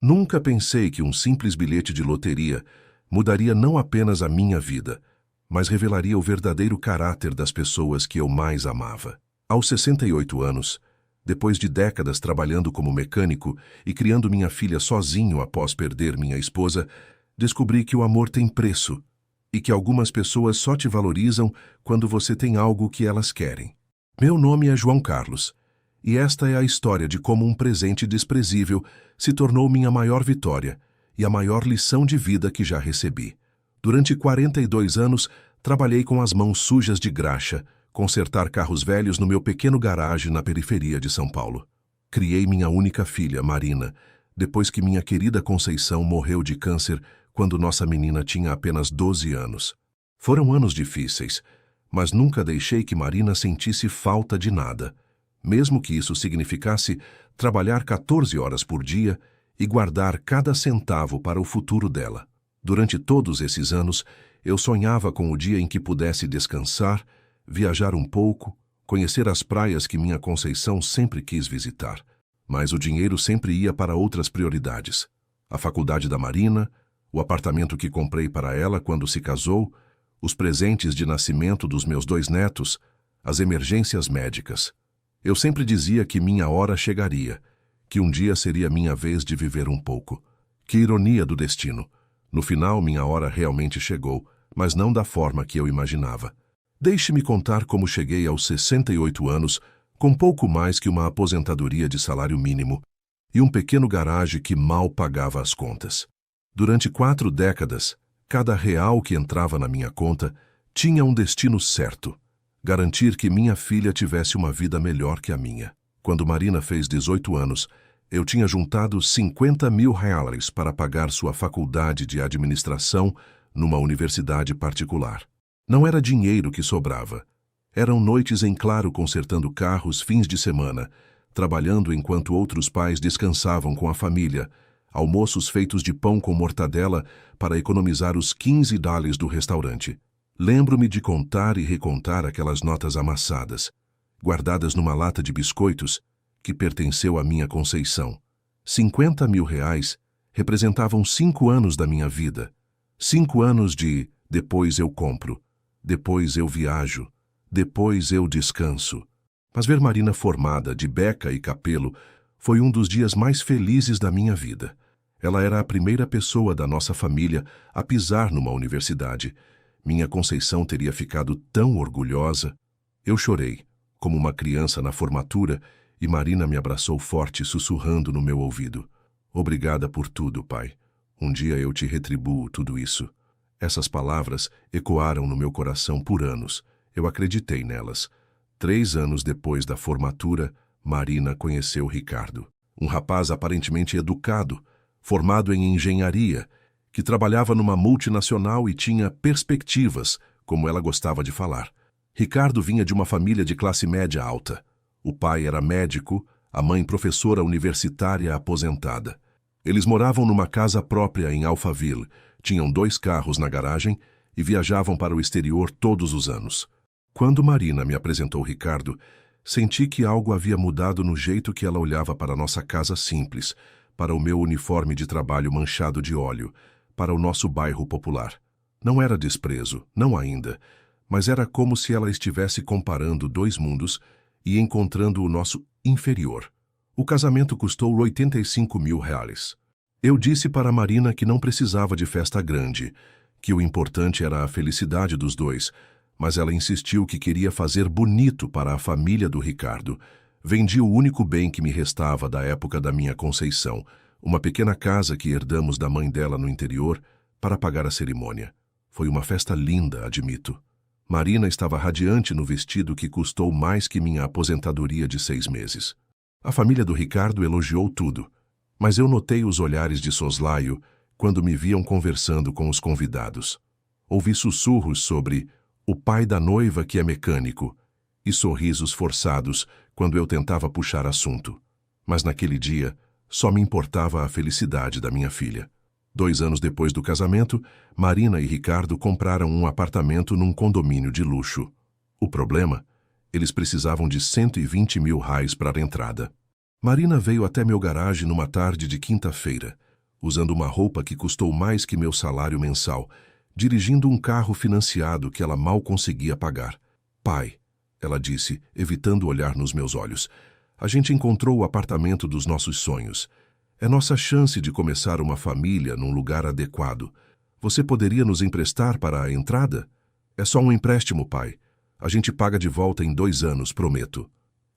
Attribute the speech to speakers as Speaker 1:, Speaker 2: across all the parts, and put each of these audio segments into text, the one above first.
Speaker 1: Nunca pensei que um simples bilhete de loteria mudaria não apenas a minha vida, mas revelaria o verdadeiro caráter das pessoas que eu mais amava. Aos 68 anos, depois de décadas trabalhando como mecânico e criando minha filha sozinho após perder minha esposa, descobri que o amor tem preço e que algumas pessoas só te valorizam quando você tem algo que elas querem. Meu nome é João Carlos, e esta é a história de como um presente desprezível se tornou minha maior vitória e a maior lição de vida que já recebi. Durante 42 anos, trabalhei com as mãos sujas de graxa, consertar carros velhos no meu pequeno garagem na periferia de São Paulo. Criei minha única filha, Marina, depois que minha querida Conceição morreu de câncer quando nossa menina tinha apenas 12 anos. Foram anos difíceis, mas nunca deixei que Marina sentisse falta de nada, mesmo que isso significasse trabalhar 14 horas por dia e guardar cada centavo para o futuro dela. Durante todos esses anos, eu sonhava com o dia em que pudesse descansar, viajar um pouco, conhecer as praias que minha Conceição sempre quis visitar. Mas o dinheiro sempre ia para outras prioridades. A faculdade da Marina, o apartamento que comprei para ela quando se casou, os presentes de nascimento dos meus 2 netos, as emergências médicas. Eu sempre dizia que minha hora chegaria, que um dia seria minha vez de viver um pouco. Que ironia do destino! No final, minha hora realmente chegou, mas não da forma que eu imaginava. Deixe-me contar como cheguei aos 68 anos, com pouco mais que uma aposentadoria de salário mínimo e um pequeno garagem que mal pagava as contas. Durante 4 décadas, cada real que entrava na minha conta tinha um destino certo: garantir que minha filha tivesse uma vida melhor que a minha. Quando Marina fez 18 anos, eu tinha juntado R$50 mil para pagar sua faculdade de administração numa universidade particular. Não era dinheiro que sobrava. Eram noites em claro consertando carros fins de semana, trabalhando enquanto outros pais descansavam com a família, almoços feitos de pão com mortadela para economizar os $15 do restaurante. Lembro-me de contar e recontar aquelas notas amassadas, guardadas numa lata de biscoitos que pertenceu à minha Conceição. R$50 mil representavam 5 anos da minha vida. 5 anos de depois eu compro, depois eu viajo, depois eu descanso. Mas ver Marina formada, de beca e capelo, foi um dos dias mais felizes da minha vida. Ela era a primeira pessoa da nossa família a pisar numa universidade. Minha Conceição teria ficado tão orgulhosa. Eu chorei, como uma criança na formatura, e Marina me abraçou forte, sussurrando no meu ouvido: "Obrigada por tudo, pai. Um dia eu te retribuo tudo isso." Essas palavras ecoaram no meu coração por anos. Eu acreditei nelas. 3 anos depois da formatura, Marina conheceu Ricardo, um rapaz aparentemente educado, formado em engenharia, que trabalhava numa multinacional e tinha perspectivas, como ela gostava de falar. Ricardo vinha de uma família de classe média alta. O pai era médico, a mãe professora universitária aposentada. Eles moravam numa casa própria em Alphaville, tinham 2 carros na garagem e viajavam para o exterior todos os anos. Quando Marina me apresentou Ricardo, senti que algo havia mudado no jeito que ela olhava para nossa casa simples, para o meu uniforme de trabalho manchado de óleo, para o nosso bairro popular. Não era desprezo, não ainda, mas era como se ela estivesse comparando 2 mundos e encontrando o nosso inferior. O casamento custou R$85 mil. Eu disse para Marina que não precisava de festa grande, que o importante era a felicidade dos 2, mas ela insistiu que queria fazer bonito para a família do Ricardo. Vendi o único bem que me restava da época da minha Conceição, uma pequena casa que herdamos da mãe dela no interior, para pagar a cerimônia. Foi uma festa linda, admito. Marina estava radiante no vestido que custou mais que minha aposentadoria de 6 meses. A família do Ricardo elogiou tudo, mas eu notei os olhares de soslaio quando me viam conversando com os convidados. Ouvi sussurros sobre o pai da noiva que é mecânico e sorrisos forçados quando eu tentava puxar assunto. Mas naquele dia, só me importava a felicidade da minha filha. 2 anos depois do casamento, Marina e Ricardo compraram um apartamento num condomínio de luxo. O problema? Eles precisavam de R$120 mil para a entrada. Marina veio até meu garagem numa tarde de quinta-feira, usando uma roupa que custou mais que meu salário mensal, dirigindo um carro financiado que ela mal conseguia pagar. Pai, ela disse, evitando olhar nos meus olhos, a gente encontrou o apartamento dos nossos sonhos. É nossa chance de começar uma família num lugar adequado. Você poderia nos emprestar para a entrada? É só um empréstimo, pai. A gente paga de volta em 2 anos, prometo.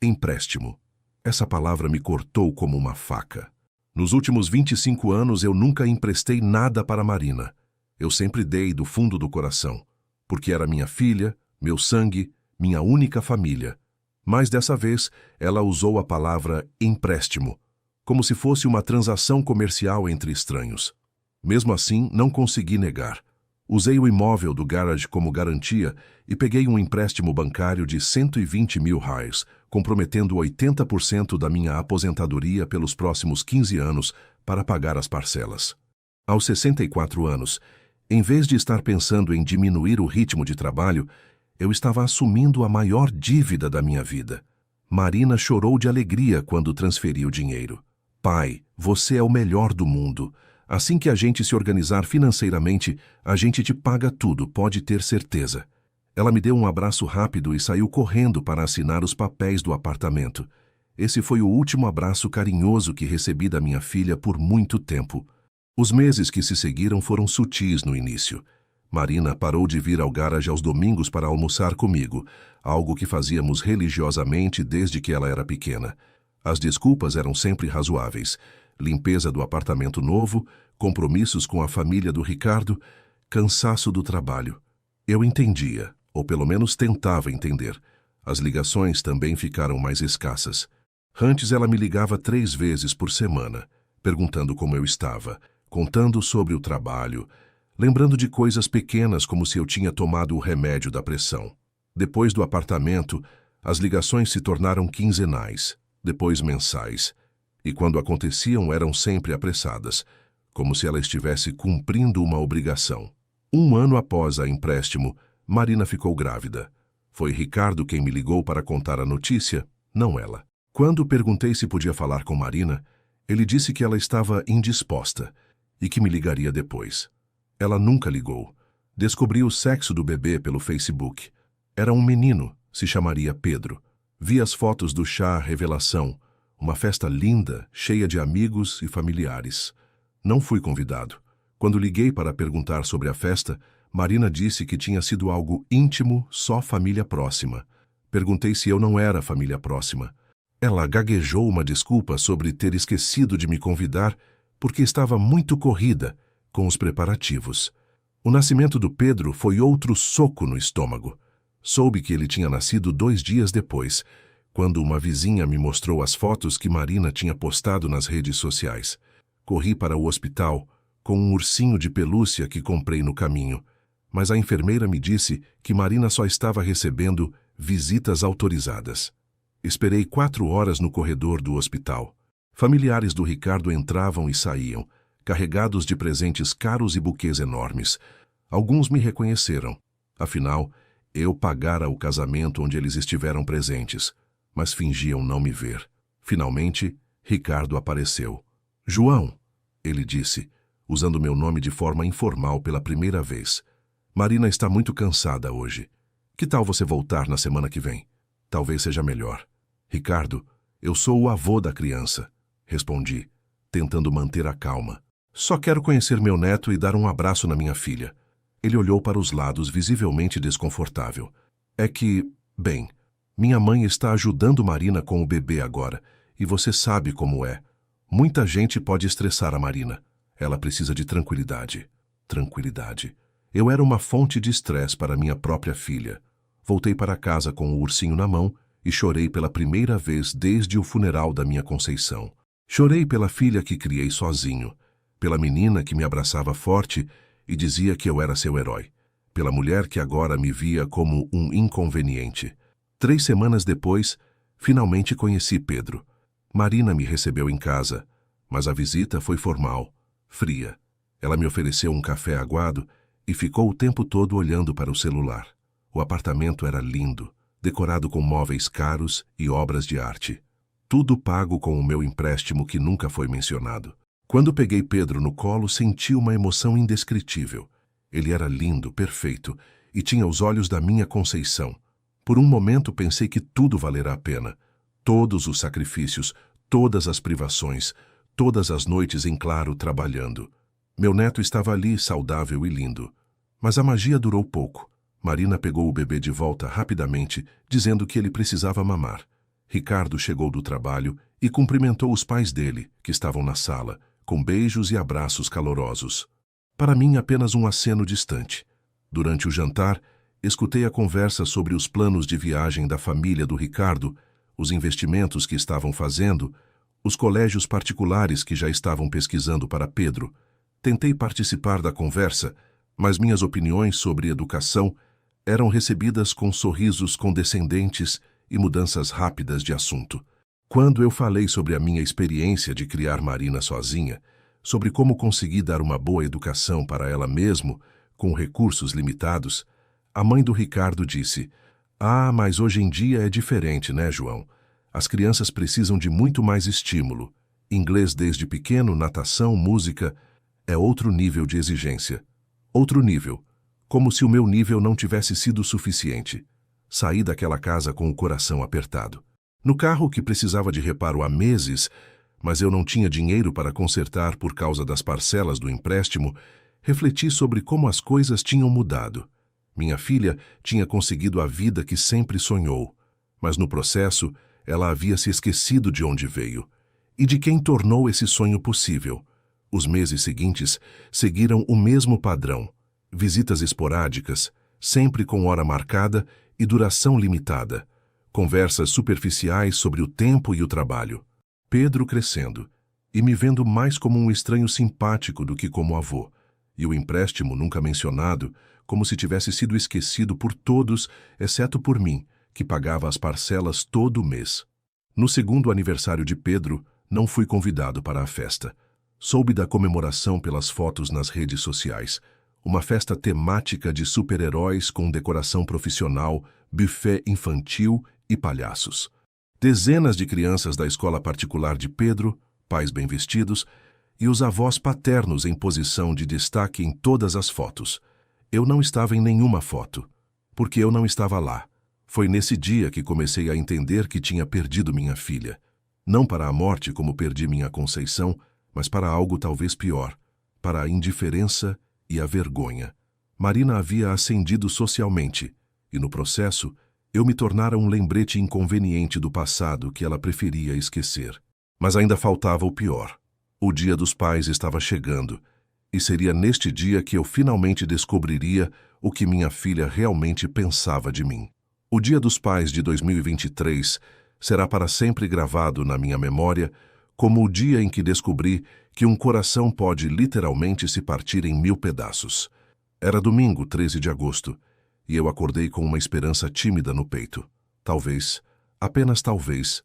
Speaker 1: Empréstimo. Essa palavra me cortou como uma faca. Nos últimos 25 anos eu nunca emprestei nada para Marina. Eu sempre dei do fundo do coração, porque era minha filha, meu sangue, minha única família. Mas dessa vez ela usou a palavra empréstimo, como se fosse uma transação comercial entre estranhos. Mesmo assim, não consegui negar. Usei o imóvel do garage como garantia e peguei um empréstimo bancário de 120 mil reais, comprometendo 80% da minha aposentadoria pelos próximos 15 anos para pagar as parcelas. Aos 64 anos, em vez de estar pensando em diminuir o ritmo de trabalho, eu estava assumindo a maior dívida da minha vida. Marina chorou de alegria quando transferi o dinheiro. Pai, você é o melhor do mundo. Assim que a gente se organizar financeiramente, a gente te paga tudo, pode ter certeza. Ela me deu um abraço rápido e saiu correndo para assinar os papéis do apartamento. Esse foi o último abraço carinhoso que recebi da minha filha por muito tempo. Os meses que se seguiram foram sutis no início. Marina parou de vir ao garage aos domingos para almoçar comigo, algo que fazíamos religiosamente desde que ela era pequena. As desculpas eram sempre razoáveis. Limpeza do apartamento novo, compromissos com a família do Ricardo, cansaço do trabalho. Eu entendia, ou pelo menos tentava entender. As ligações também ficaram mais escassas. Antes ela me ligava 3 vezes por semana, perguntando como eu estava, contando sobre o trabalho, lembrando de coisas pequenas como se eu tinha tomado o remédio da pressão. Depois do apartamento, as ligações se tornaram quinzenais, depois mensais. E quando aconteciam eram sempre apressadas, como se ela estivesse cumprindo uma obrigação. 1 ano após a empréstimo, Marina ficou grávida. Foi Ricardo quem me ligou para contar a notícia, não ela. Quando perguntei se podia falar com Marina, ele disse que ela estava indisposta e que me ligaria depois. Ela nunca ligou. Descobri o sexo do bebê pelo Facebook. Era um menino, se chamaria Pedro. Vi as fotos do chá revelação, uma festa linda, cheia de amigos e familiares. Não fui convidado. Quando liguei para perguntar sobre a festa, Marina disse que tinha sido algo íntimo, só família próxima. Perguntei se eu não era família próxima. Ela gaguejou uma desculpa sobre ter esquecido de me convidar porque estava muito corrida com os preparativos. O nascimento do Pedro foi outro soco no estômago. Soube que ele tinha nascido 2 dias depois, quando uma vizinha me mostrou as fotos que Marina tinha postado nas redes sociais. Corri para o hospital com um ursinho de pelúcia que comprei no caminho, mas a enfermeira me disse que Marina só estava recebendo visitas autorizadas. Esperei 4 horas no corredor do hospital. Familiares do Ricardo entravam e saíam, carregados de presentes caros e buquês enormes. Alguns me reconheceram. Afinal, eu pagara o casamento onde eles estiveram presentes, mas fingiam não me ver. Finalmente, Ricardo apareceu. João, ele disse, usando meu nome de forma informal pela primeira vez. Marina está muito cansada hoje. Que tal você voltar na semana que vem? Talvez seja melhor. Ricardo, eu sou o avô da criança, respondi, tentando manter a calma. Só quero conhecer meu neto e dar um abraço na minha filha. Ele olhou para os lados, visivelmente desconfortável. É que, bem, minha mãe está ajudando Marina com o bebê agora, e você sabe como é. Muita gente pode estressar a Marina. Ela precisa de tranquilidade. Tranquilidade. Eu era uma fonte de estresse para minha própria filha. Voltei para casa com o ursinho na mão e chorei pela primeira vez desde o funeral da minha Conceição. Chorei pela filha que criei sozinho, pela menina que me abraçava forte e dizia que eu era seu herói, pela mulher que agora me via como um inconveniente. 3 semanas depois, finalmente conheci Pedro. Marina me recebeu em casa, mas a visita foi formal, fria. Ela me ofereceu um café aguado e ficou o tempo todo olhando para o celular. O apartamento era lindo, decorado com móveis caros e obras de arte. Tudo pago com o meu empréstimo que nunca foi mencionado. Quando peguei Pedro no colo, senti uma emoção indescritível. Ele era lindo, perfeito, e tinha os olhos da minha Conceição. Por um momento pensei que tudo valerá a pena. Todos os sacrifícios, todas as privações, todas as noites em claro trabalhando. Meu neto estava ali, saudável e lindo. Mas a magia durou pouco. Marina pegou o bebê de volta rapidamente, dizendo que ele precisava mamar. Ricardo chegou do trabalho e cumprimentou os pais dele, que estavam na sala, com beijos e abraços calorosos. Para mim, apenas um aceno distante. Durante o jantar, escutei a conversa sobre os planos de viagem da família do Ricardo, os investimentos que estavam fazendo, os colégios particulares que já estavam pesquisando para Pedro. Tentei participar da conversa, mas minhas opiniões sobre educação eram recebidas com sorrisos condescendentes e mudanças rápidas de assunto. Quando eu falei sobre a minha experiência de criar Marina sozinha, sobre como consegui dar uma boa educação para ela mesmo, com recursos limitados, a mãe do Ricardo disse: "Ah, mas hoje em dia é diferente, né, João? As crianças precisam de muito mais estímulo. Inglês desde pequeno, natação, música, é outro nível de exigência. Outro nível. Como se o meu nível não tivesse sido suficiente. Saí daquela casa com o coração apertado. No carro que precisava de reparo há meses, mas eu não tinha dinheiro para consertar por causa das parcelas do empréstimo, refleti sobre como as coisas tinham mudado. Minha filha tinha conseguido a vida que sempre sonhou, mas no processo ela havia se esquecido de onde veio e de quem tornou esse sonho possível. Os meses seguintes seguiram o mesmo padrão: visitas esporádicas, sempre com hora marcada e duração limitada, conversas superficiais sobre o tempo e o trabalho. Pedro crescendo e me vendo mais como um estranho simpático do que como avô, e o empréstimo nunca mencionado, como se tivesse sido esquecido por todos, exceto por mim, que pagava as parcelas todo mês. No segundo aniversário de Pedro, não fui convidado para a festa. Soube da comemoração pelas fotos nas redes sociais. Uma festa temática de super-heróis com decoração profissional, buffet infantil e palhaços. Dezenas de crianças da escola particular de Pedro, pais bem vestidos, e os avós paternos em posição de destaque em todas as fotos. Eu não estava em nenhuma foto, porque eu não estava lá. Foi nesse dia que comecei a entender que tinha perdido minha filha. Não para a morte como perdi minha Conceição, mas para algo talvez pior, para a indiferença e a vergonha. Marina havia ascendido socialmente, e no processo, eu me tornara um lembrete inconveniente do passado que ela preferia esquecer. Mas ainda faltava o pior. O Dia dos Pais estava chegando, e seria neste dia que eu finalmente descobriria o que minha filha realmente pensava de mim. O Dia dos Pais de 2023 será para sempre gravado na minha memória como o dia em que descobri que um coração pode literalmente se partir em 1000 pedaços. Era domingo, 13 de agosto, e eu acordei com uma esperança tímida no peito. Talvez, apenas talvez,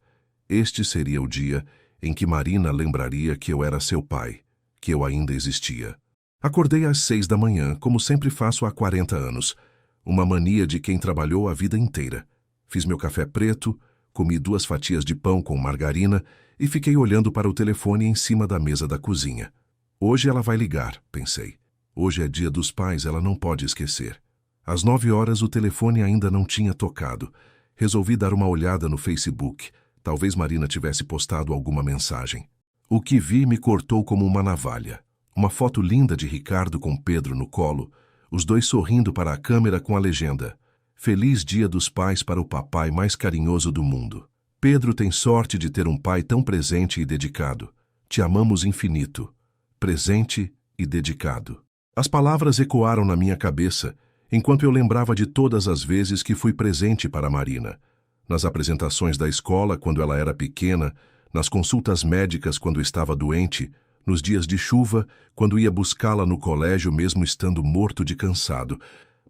Speaker 1: este seria o dia em que Marina lembraria que eu era seu pai, que eu ainda existia. Acordei às 6 da manhã, como sempre faço há 40 anos, uma mania de quem trabalhou a vida inteira. Fiz meu café preto, comi 2 fatias de pão com margarina e fiquei olhando para o telefone em cima da mesa da cozinha. Hoje ela vai ligar, pensei. Hoje é Dia dos Pais, ela não pode esquecer. Às 9 horas o telefone ainda não tinha tocado. Resolvi dar uma olhada no Facebook. Talvez Marina tivesse postado alguma mensagem. O que vi me cortou como uma navalha. Uma foto linda de Ricardo com Pedro no colo, os dois sorrindo para a câmera com a legenda: "Feliz Dia dos Pais para o papai mais carinhoso do mundo. Pedro tem sorte de ter um pai tão presente e dedicado. Te amamos infinito. Presente e dedicado." As palavras ecoaram na minha cabeça, enquanto eu lembrava de todas as vezes que fui presente para Marina. Nas apresentações da escola, quando ela era pequena, nas consultas médicas quando estava doente, nos dias de chuva, quando ia buscá-la no colégio mesmo estando morto de cansado.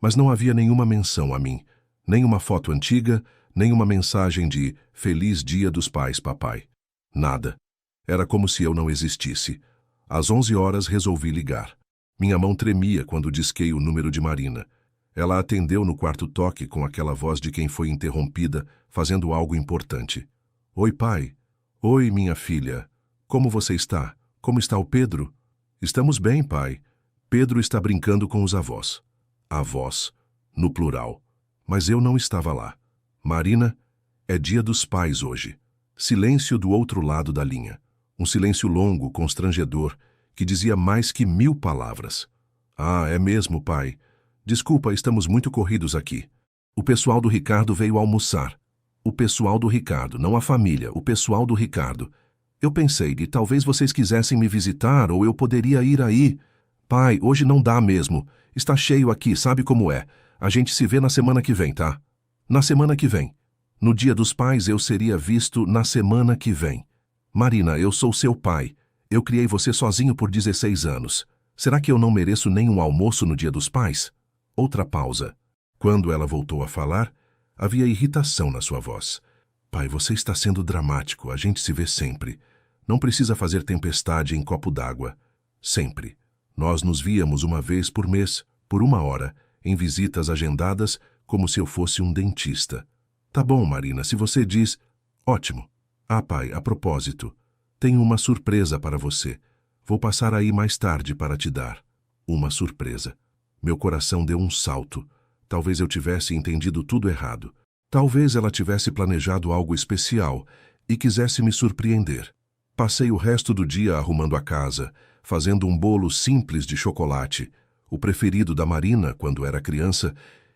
Speaker 1: Mas não havia nenhuma menção a mim, nem uma foto antiga, nem uma mensagem de "Feliz Dia dos Pais, papai." Nada. Era como se eu não existisse. Às 11 horas resolvi ligar. Minha mão tremia quando disquei o número de Marina. Ela atendeu no quarto toque com aquela voz de quem foi interrompida, fazendo algo importante. "Oi, pai. Oi, minha filha. Como você está? Como está o Pedro? Estamos bem, pai. Pedro está brincando com os avós. Avós, no plural. Mas eu não estava lá. Marina, é dia dos pais hoje. Silêncio do outro lado da linha. Um silêncio longo, constrangedor, que dizia mais que 1000 palavras. Ah, é mesmo, pai. Desculpa, estamos muito corridos aqui. O pessoal do Ricardo veio almoçar. O pessoal do Ricardo, não a família, o pessoal do Ricardo. Eu pensei que talvez vocês quisessem me visitar ou eu poderia ir aí. Pai, hoje não dá mesmo. Está cheio aqui, sabe como é. A gente se vê na semana que vem, tá? Na semana que vem. No dia dos pais eu seria visto na semana que vem. Marina, eu sou seu pai. Eu criei você sozinho por 16 anos. Será que eu não mereço nem um almoço no dia dos pais? Outra pausa. Quando ela voltou a falar, havia irritação na sua voz. Pai, você está sendo dramático. A gente se vê sempre. Não precisa fazer tempestade em copo d'água. Sempre. Nós nos víamos uma vez por mês, por 1 hora, em visitas agendadas, como se eu fosse um dentista. Tá bom, Marina, se você diz... Ótimo. Ah, pai, a propósito, tenho uma surpresa para você. Vou passar aí mais tarde para te dar. Uma surpresa. Meu coração deu um salto. Talvez eu tivesse entendido tudo errado. Talvez ela tivesse planejado algo especial e quisesse me surpreender. Passei o resto do dia arrumando a casa, fazendo um bolo simples de chocolate, o preferido da Marina quando era criança,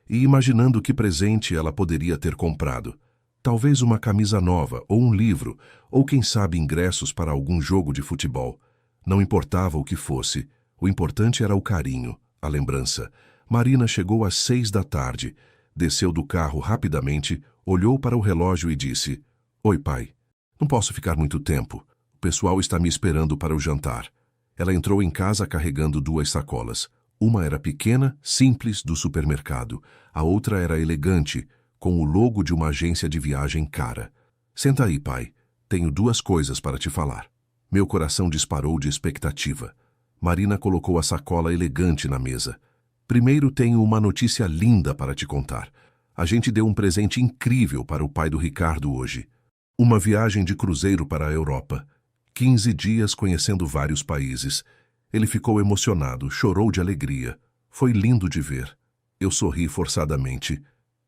Speaker 1: e imaginando que presente ela poderia ter comprado. Talvez uma camisa nova, ou um livro, ou quem sabe ingressos para algum jogo de futebol. Não importava o que fosse, o importante era o carinho, a lembrança. Marina chegou às 6 da tarde, desceu do carro rapidamente, olhou para o relógio e disse: Oi, pai. Não posso ficar muito tempo. O pessoal está me esperando para o jantar. Ela entrou em casa carregando 2 sacolas. Uma era pequena, simples, do supermercado. A outra era elegante, com o logo de uma agência de viagem cara. Senta aí, pai. Tenho 2 coisas para te falar. Meu coração disparou de expectativa. Marina colocou a sacola elegante na mesa. Primeiro tenho uma notícia linda para te contar. A gente deu um presente incrível para o pai do Ricardo hoje. Uma viagem de cruzeiro para a Europa. 15 dias conhecendo vários países. Ele ficou emocionado, chorou de alegria. Foi lindo de ver. Eu sorri forçadamente.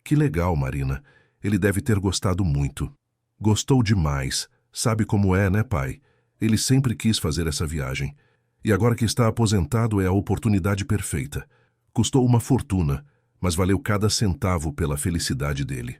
Speaker 1: Que legal, Marina. Ele deve ter gostado muito. Gostou demais. Sabe como é, né, pai? Ele sempre quis fazer essa viagem. E agora que está aposentado é a oportunidade perfeita. Custou uma fortuna, mas valeu cada centavo pela felicidade dele.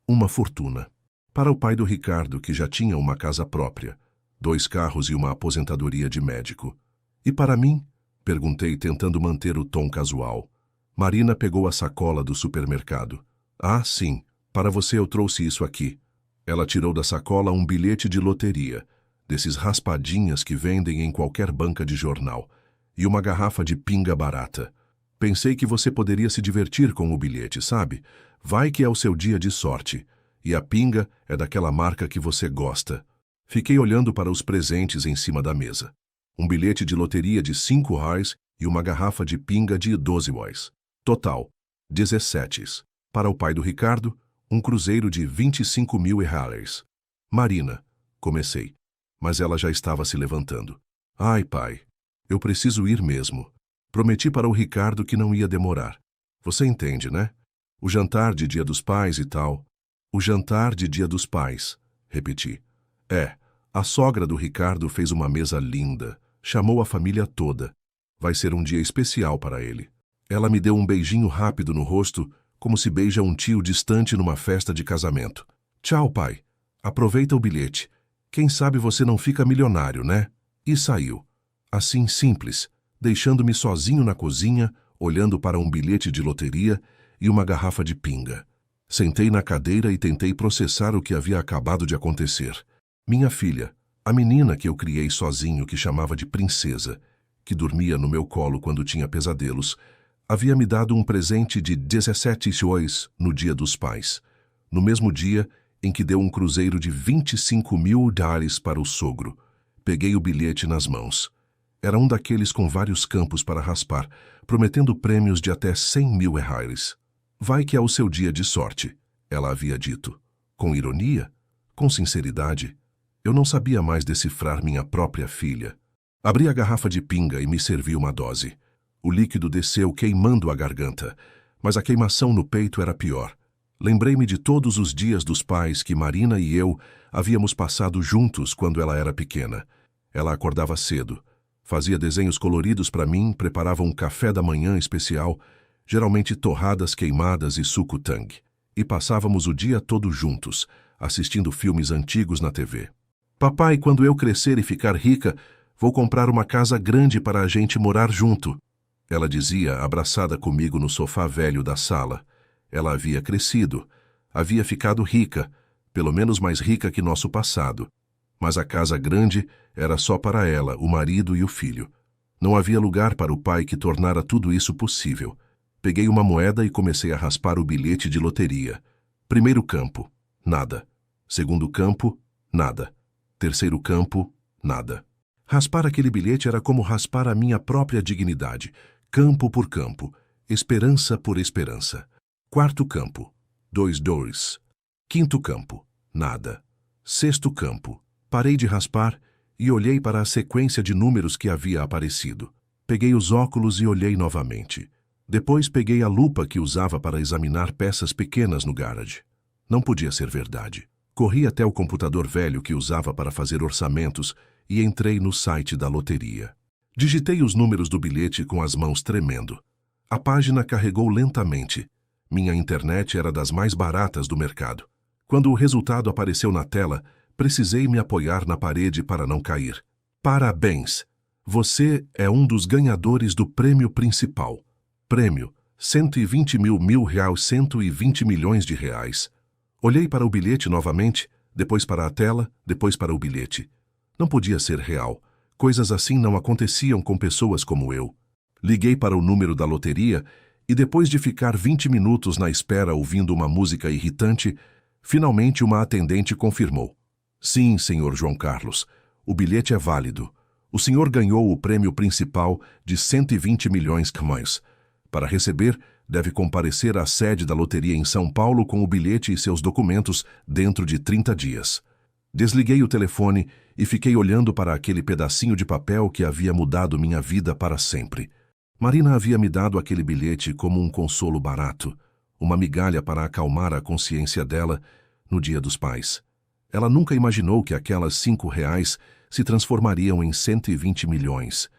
Speaker 1: Uma fortuna. Para o pai do Ricardo, que já tinha uma casa própria, 2 carros e uma aposentadoria de médico. E para mim? Perguntei, tentando manter o tom casual. Marina pegou a sacola do supermercado. Ah, sim, para você eu trouxe isso aqui. Ela tirou da sacola um bilhete de loteria, desses raspadinhas que vendem em qualquer banca de jornal, e uma garrafa de pinga barata. Pensei que você poderia se divertir com o bilhete, sabe? Vai que é o seu dia de sorte. E a pinga é daquela marca que você gosta. Fiquei olhando para os presentes em cima da mesa. Um bilhete de loteria de R$5 e uma garrafa de pinga de R$12. Total, 17. Para o pai do Ricardo, um cruzeiro de R$25.000. Marina, comecei, mas ela já estava se levantando. Ai, pai, eu preciso ir mesmo. Prometi para o Ricardo que não ia demorar. Você entende, né? O jantar de Dia dos Pais e tal. O jantar de Dia dos Pais, repeti. A sogra do Ricardo fez uma mesa linda. Chamou a família toda. Vai ser um dia especial para ele. Ela me deu um beijinho rápido no rosto, como se beija um tio distante numa festa de casamento. Tchau, pai. Aproveita o bilhete. Quem sabe você não fica milionário, né? E saiu. Assim, simples, deixando-me sozinho na cozinha, olhando para um bilhete de loteria e uma garrafa de pinga. Sentei na cadeira e tentei processar o que havia acabado de acontecer. Minha filha, a menina que eu criei sozinho, que chamava de princesa, que dormia no meu colo quando tinha pesadelos, havia me dado um presente de 17 ienes no Dia dos Pais, no mesmo dia em que deu um cruzeiro de $25.000 para o sogro. Peguei o bilhete nas mãos. Era um daqueles com vários campos para raspar, prometendo prêmios de até R$100.000. Vai que é o seu dia de sorte, ela havia dito. Com ironia? Com sinceridade? Eu não sabia mais decifrar minha própria filha. Abri a garrafa de pinga e me servi uma dose. O líquido desceu queimando a garganta, mas a queimação no peito era pior. Lembrei-me de todos os dias dos pais que Marina e eu havíamos passado juntos quando ela era pequena. Ela acordava cedo, fazia desenhos coloridos para mim, preparava um café da manhã especial, geralmente torradas queimadas e suco Tang. E passávamos o dia todo juntos, assistindo filmes antigos na TV. Papai, quando eu crescer e ficar rica, vou comprar uma casa grande para a gente morar junto. Ela dizia, abraçada comigo no sofá velho da sala. Ela havia crescido, havia ficado rica, pelo menos mais rica que nosso passado. Mas a casa grande era só para ela, o marido e o filho. Não havia lugar para o pai que tornara tudo isso possível. Peguei uma moeda e comecei a raspar o bilhete de loteria. Primeiro campo, nada. Segundo campo, nada. Terceiro campo, nada. Raspar aquele bilhete era como raspar a minha própria dignidade, campo por campo, esperança por esperança. Quarto campo, 2. Quinto campo, nada. Sexto campo, parei de raspar e olhei para a sequência de números que havia aparecido. Peguei os óculos e olhei novamente. Depois peguei a lupa que usava para examinar peças pequenas no garage. Não podia ser verdade. Corri até o computador velho que usava para fazer orçamentos e entrei no site da loteria. Digitei os números do bilhete com as mãos tremendo. A página carregou lentamente. Minha internet era das mais baratas do mercado. Quando o resultado apareceu na tela, precisei me apoiar na parede para não cair. Parabéns! Você é um dos ganhadores do prêmio principal. Prêmio, 120 mil reais, 120 milhões de reais. Olhei para o bilhete novamente, depois para a tela, depois para o bilhete. Não podia ser real. Coisas assim não aconteciam com pessoas como eu. Liguei para o número da loteria e depois de ficar 20 minutos na espera ouvindo uma música irritante, finalmente uma atendente confirmou. Sim, senhor João Carlos, o bilhete é válido. O senhor ganhou o prêmio principal de 120 milhões de reais. Para receber, deve comparecer à sede da loteria em São Paulo com o bilhete e seus documentos dentro de 30 dias. Desliguei o telefone e fiquei olhando para aquele pedacinho de papel que havia mudado minha vida para sempre. Marina havia me dado aquele bilhete como um consolo barato, uma migalha para acalmar a consciência dela no Dia dos Pais. Ela nunca imaginou que aquelas R$ 5 se transformariam em 120 milhões.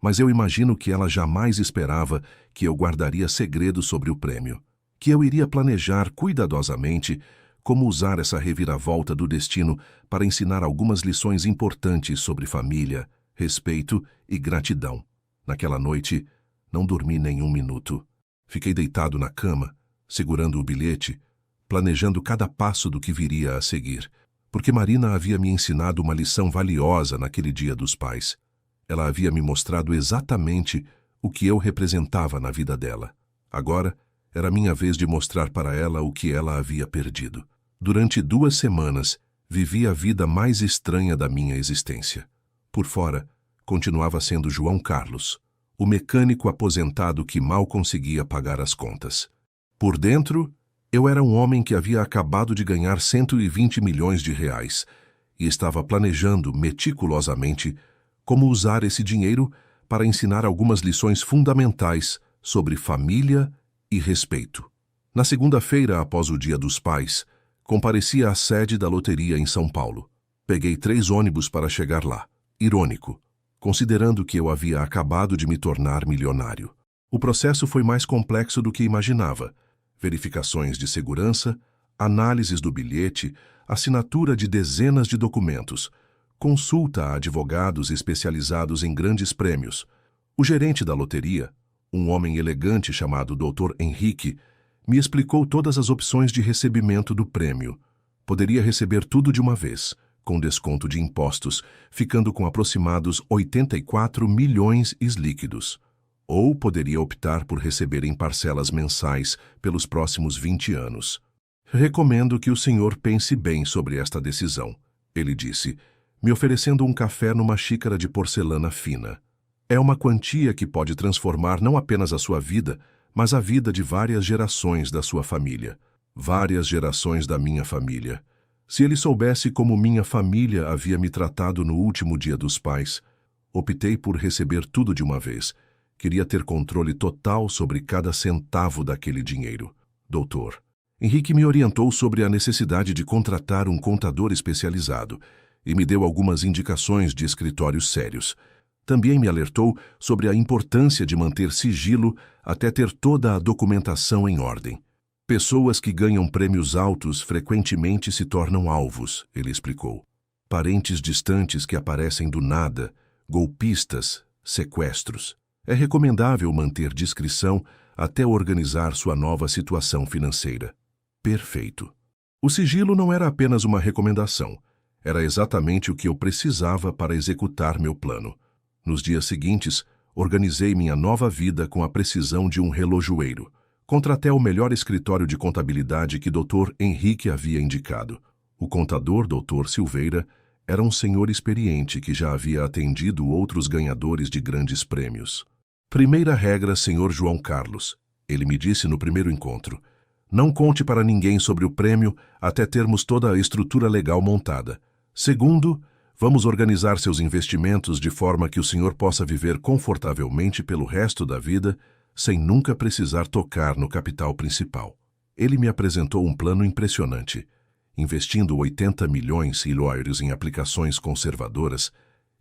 Speaker 1: Mas eu imagino que ela jamais esperava que eu guardaria segredo sobre o prêmio, que eu iria planejar cuidadosamente como usar essa reviravolta do destino para ensinar algumas lições importantes sobre família, respeito e gratidão. Naquela noite, não dormi nem um minuto. Fiquei deitado na cama, segurando o bilhete, planejando cada passo do que viria a seguir, porque Marina havia me ensinado uma lição valiosa naquele Dia dos Pais. Ela havia me mostrado exatamente o que eu representava na vida dela. Agora, era minha vez de mostrar para ela o que ela havia perdido. Durante 2 semanas, vivi a vida mais estranha da minha existência. Por fora, continuava sendo João Carlos, o mecânico aposentado que mal conseguia pagar as contas. Por dentro, eu era um homem que havia acabado de ganhar 120 milhões de reais e estava planejando meticulosamente como usar esse dinheiro para ensinar algumas lições fundamentais sobre família e respeito. Na segunda-feira, após o Dia dos Pais, compareci à sede da loteria em São Paulo. Peguei 3 ônibus para chegar lá. Irônico, considerando que eu havia acabado de me tornar milionário. O processo foi mais complexo do que imaginava. Verificações de segurança, análises do bilhete, assinatura de dezenas de documentos, consulta a advogados especializados em grandes prêmios. O gerente da loteria, um homem elegante chamado Dr. Henrique, me explicou todas as opções de recebimento do prêmio. Poderia receber tudo de uma vez, com desconto de impostos, ficando com aproximados 84 milhões líquidos. Ou poderia optar por receber em parcelas mensais pelos próximos 20 anos. Recomendo que o senhor pense bem sobre esta decisão, ele disse, me oferecendo um café numa xícara de porcelana fina. É uma quantia que pode transformar não apenas a sua vida, mas a vida de várias gerações da sua família. Várias gerações da minha família. Se ele soubesse como minha família havia me tratado no último Dia dos Pais, Optei por receber tudo de uma vez. Queria ter controle total sobre cada centavo daquele dinheiro. Doutor, Henrique me orientou sobre a necessidade de contratar um contador especializado e me deu algumas indicações de escritórios sérios. Também me alertou sobre a importância de manter sigilo até ter toda a documentação em ordem. Pessoas que ganham prêmios altos frequentemente se tornam alvos, ele explicou. Parentes distantes que aparecem do nada, golpistas, sequestros. É recomendável manter discrição até organizar sua nova situação financeira. Perfeito. O sigilo não era apenas uma recomendação. Era exatamente o que eu precisava para executar meu plano. Nos dias seguintes, organizei minha nova vida com a precisão de um relojoeiro. Contratei o melhor escritório de contabilidade que Dr. Henrique havia indicado. O contador, Dr. Silveira, era um senhor experiente que já havia atendido outros ganhadores de grandes prêmios. Primeira regra, Sr. João Carlos. Ele me disse no primeiro encontro. Não conte para ninguém sobre o prêmio até termos toda a estrutura legal montada. Segundo, vamos organizar seus investimentos de forma que o senhor possa viver confortavelmente pelo resto da vida, sem nunca precisar tocar no capital principal. Ele me apresentou um plano impressionante. Investindo 80 milhões em aplicações conservadoras,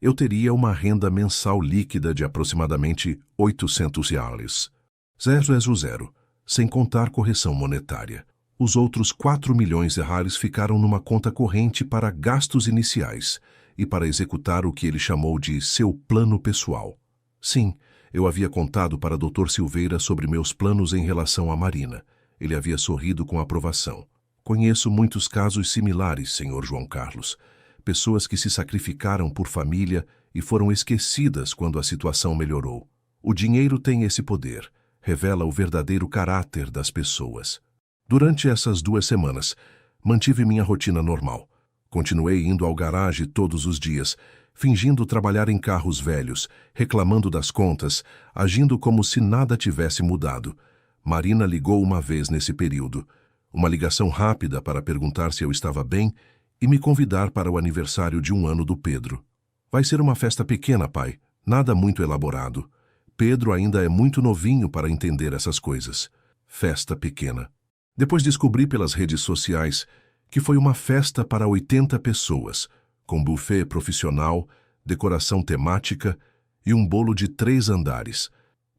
Speaker 1: eu teria uma renda mensal líquida de aproximadamente R$800. 000, sem contar correção monetária. Os outros 4 milhões ficaram numa conta corrente para gastos iniciais e para executar o que ele chamou de seu plano pessoal. Sim, eu havia contado para Dr. Silveira sobre meus planos em relação à Marina. Ele havia sorrido com aprovação. Conheço muitos casos similares, Sr. João Carlos. Pessoas que se sacrificaram por família e foram esquecidas quando a situação melhorou. O dinheiro tem esse poder. Revela o verdadeiro caráter das pessoas. Durante essas 2 semanas, mantive minha rotina normal. Continuei indo ao garagem todos os dias, fingindo trabalhar em carros velhos, reclamando das contas, agindo como se nada tivesse mudado. Marina ligou uma vez nesse período. Uma ligação rápida para perguntar se eu estava bem e me convidar para o aniversário de 1 ano do Pedro. Vai ser uma festa pequena, pai, nada muito elaborado. Pedro ainda é muito novinho para entender essas coisas. Festa pequena. Depois descobri pelas redes sociais que foi uma festa para 80 pessoas, com buffet profissional, decoração temática e um bolo de 3 andares.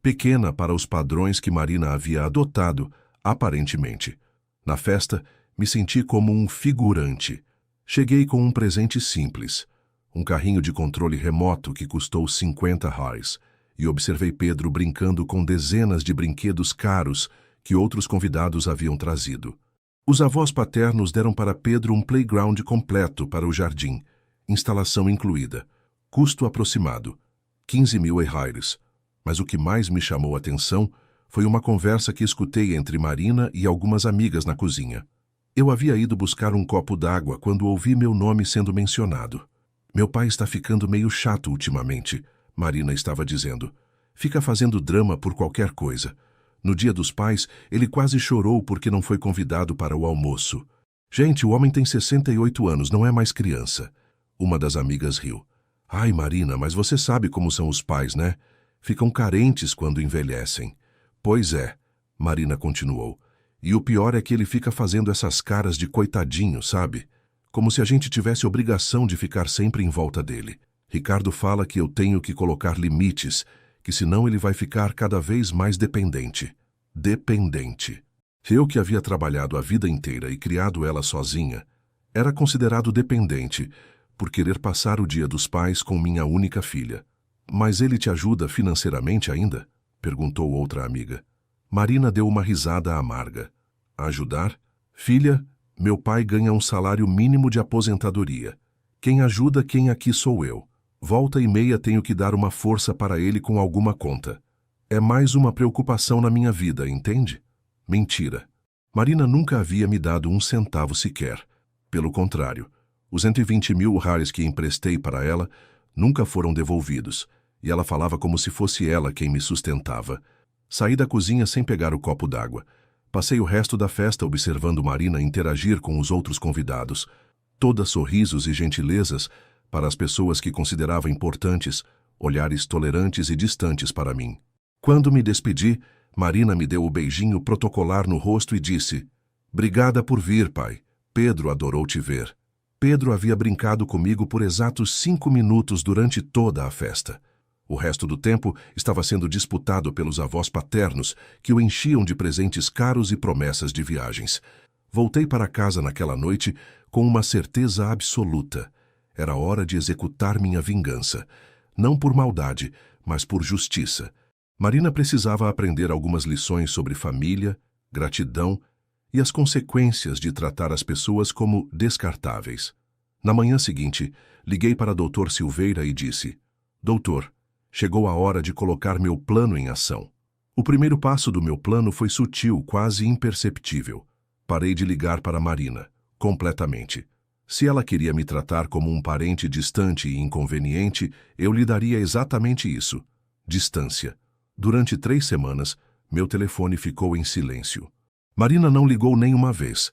Speaker 1: Pequena para os padrões que Marina havia adotado, aparentemente. Na festa, me senti como um figurante. Cheguei com um presente simples, um carrinho de controle remoto que custou R$50, e observei Pedro brincando com dezenas de brinquedos caros que outros convidados haviam trazido. Os avós paternos deram para Pedro um playground completo para o jardim, instalação incluída, custo aproximado, R$15.000. Mas o que mais me chamou a atenção foi uma conversa que escutei entre Marina e algumas amigas na cozinha. Eu havia ido buscar um copo d'água quando ouvi meu nome sendo mencionado. Meu pai está ficando meio chato ultimamente, Marina estava dizendo. Fica fazendo drama por qualquer coisa. No Dia dos Pais, ele quase chorou porque não foi convidado para o almoço. Gente, o homem tem 68 anos, não é mais criança. Uma das amigas riu. Ai, Marina, mas você sabe como são os pais, né? Ficam carentes quando envelhecem. Pois é, Marina continuou. E o pior é que ele fica fazendo essas caras de coitadinho, sabe? Como se a gente tivesse obrigação de ficar sempre em volta dele. Ricardo fala que eu tenho que colocar limites, que senão ele vai ficar cada vez mais dependente. Dependente. Eu que havia trabalhado a vida inteira e criado ela sozinha, era considerado dependente por querer passar o Dia dos Pais com minha única filha. Mas ele te ajuda financeiramente ainda? Perguntou outra amiga. Marina deu uma risada amarga. Ajudar? Filha, meu pai ganha um salário mínimo de aposentadoria. Quem ajuda quem aqui sou eu. Volta e meia tenho que dar uma força para ele com alguma conta. É mais uma preocupação na minha vida, entende? Mentira. Marina nunca havia me dado um centavo sequer. Pelo contrário, os R$120.000 que emprestei para ela nunca foram devolvidos, e ela falava como se fosse ela quem me sustentava. Saí da cozinha sem pegar o copo d'água. Passei o resto da festa observando Marina interagir com os outros convidados. Todas sorrisos e gentilezas para as pessoas que considerava importantes, olhares tolerantes e distantes para mim. Quando me despedi, Marina me deu o beijinho protocolar no rosto e disse: "Obrigada por vir, pai. Pedro adorou te ver." Pedro havia brincado comigo por exatos 5 minutos durante toda a festa. O resto do tempo estava sendo disputado pelos avós paternos, que o enchiam de presentes caros e promessas de viagens. Voltei para casa naquela noite com uma certeza absoluta. Era hora de executar minha vingança. Não por maldade, mas por justiça. Marina precisava aprender algumas lições sobre família, gratidão e as consequências de tratar as pessoas como descartáveis. Na manhã seguinte, liguei para Dr. Silveira e disse: "Doutor, chegou a hora de colocar meu plano em ação." O primeiro passo do meu plano foi sutil, quase imperceptível. Parei de ligar para Marina, completamente. Se ela queria me tratar como um parente distante e inconveniente, eu lhe daria exatamente isso: distância. Durante 3 semanas, meu telefone ficou em silêncio. Marina não ligou nem uma vez.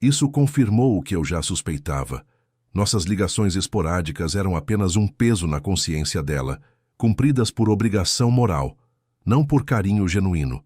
Speaker 1: Isso confirmou o que eu já suspeitava. Nossas ligações esporádicas eram apenas um peso na consciência dela, cumpridas por obrigação moral, não por carinho genuíno.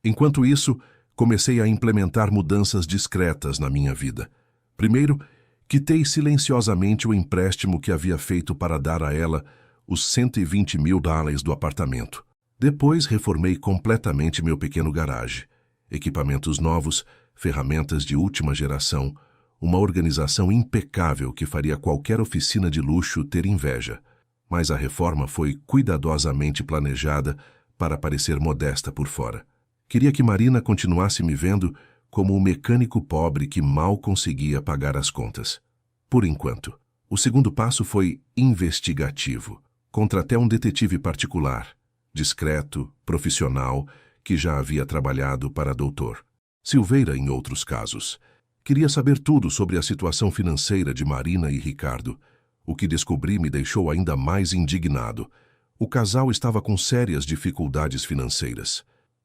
Speaker 1: Enquanto isso, comecei a implementar mudanças discretas na minha vida. Primeiro, quitei silenciosamente o empréstimo que havia feito para dar a ela os $120 mil do apartamento. Depois, reformei completamente meu pequeno garagem. Equipamentos novos, ferramentas de última geração, uma organização impecável que faria qualquer oficina de luxo ter inveja. Mas a reforma foi cuidadosamente planejada para parecer modesta por fora. Queria que Marina continuasse me vendo como um mecânico pobre que mal conseguia pagar as contas. Por enquanto. O segundo passo foi investigativo. Contratei um detetive particular, discreto, profissional, que já havia trabalhado para Dr. Silveira em outros casos. Queria saber tudo sobre a situação financeira de Marina e Ricardo. O que descobri me deixou ainda mais indignado. O casal estava com sérias dificuldades financeiras.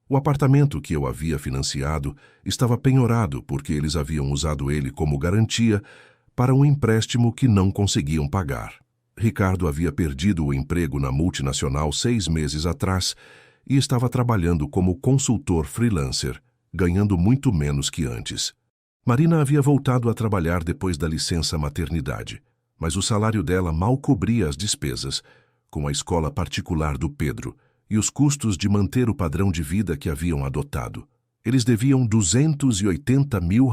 Speaker 1: O apartamento que eu havia financiado estava penhorado porque eles haviam usado ele como garantia para um empréstimo que não conseguiam pagar. Ricardo havia perdido o emprego na multinacional 6 meses atrás e estava trabalhando como consultor freelancer, ganhando muito menos que antes. Marina havia voltado a trabalhar depois da licença maternidade, mas o salário dela mal cobria as despesas, com a escola particular do Pedro e os custos de manter o padrão de vida que haviam adotado. Eles deviam $280 mil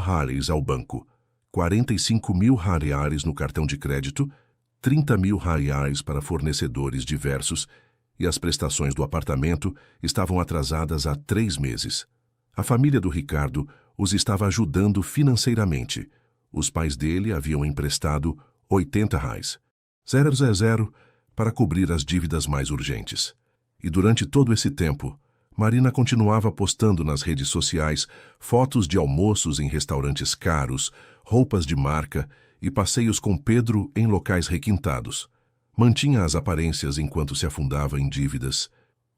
Speaker 1: ao banco, $45 mil no cartão de crédito, $30 mil para fornecedores diversos, e as prestações do apartamento estavam atrasadas há 3 meses. A família do Ricardo os estava ajudando financeiramente. Os pais dele haviam emprestado R$80, 000, para cobrir as dívidas mais urgentes. E durante todo esse tempo, Marina continuava postando nas redes sociais fotos de almoços em restaurantes caros, roupas de marca e passeios com Pedro em locais requintados. Mantinha as aparências enquanto se afundava em dívidas.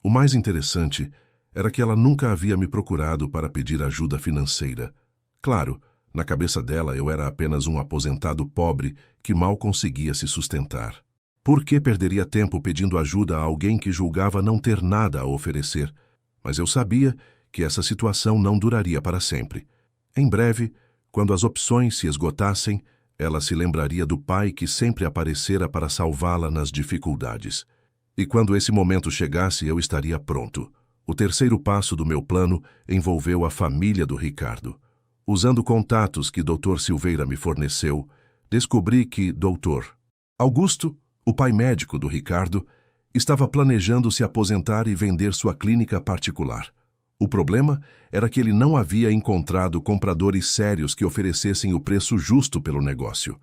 Speaker 1: O mais interessante era que ela nunca havia me procurado para pedir ajuda financeira. Claro, na cabeça dela eu era apenas um aposentado pobre que mal conseguia se sustentar. Por que perderia tempo pedindo ajuda a alguém que julgava não ter nada a oferecer? Mas eu sabia que essa situação não duraria para sempre. Em breve, quando as opções se esgotassem, ela se lembraria do pai que sempre aparecera para salvá-la nas dificuldades. E quando esse momento chegasse, eu estaria pronto. O terceiro passo do meu plano envolveu a família do Ricardo. Usando contatos que Dr. Silveira me forneceu, descobri que Dr. Augusto, o pai médico do Ricardo, estava planejando se aposentar e vender sua clínica particular. O problema era que ele não havia encontrado compradores sérios que oferecessem o preço justo pelo negócio.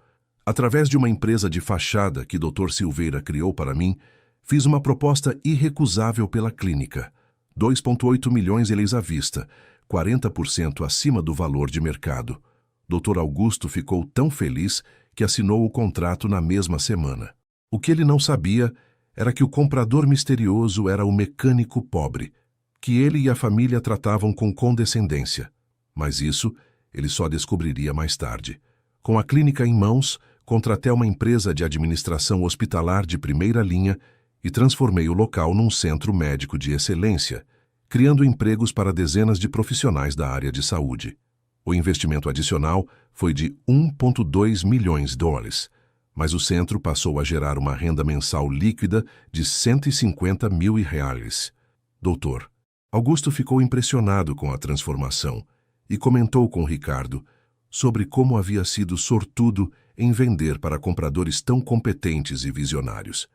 Speaker 1: Através de uma empresa de fachada que Dr. Silveira criou para mim, fiz uma proposta irrecusável pela clínica. 2,8 milhões à vista, 40% acima do valor de mercado. Dr. Augusto ficou tão feliz que assinou o contrato na mesma semana. O que ele não sabia era que o comprador misterioso era o mecânico pobre, que ele e a família tratavam com condescendência. Mas isso ele só descobriria mais tarde. Com a clínica em mãos, contratei uma empresa de administração hospitalar de primeira linha e transformei o local num centro médico de excelência, criando empregos para dezenas de profissionais da área de saúde. O investimento adicional foi de 1,2 milhões de dólares, mas o centro passou a gerar uma renda mensal líquida de 150 mil reais. Doutor, Augusto ficou impressionado com a transformação e comentou com Ricardo sobre como havia sido sortudo em vender para compradores tão competentes e visionários.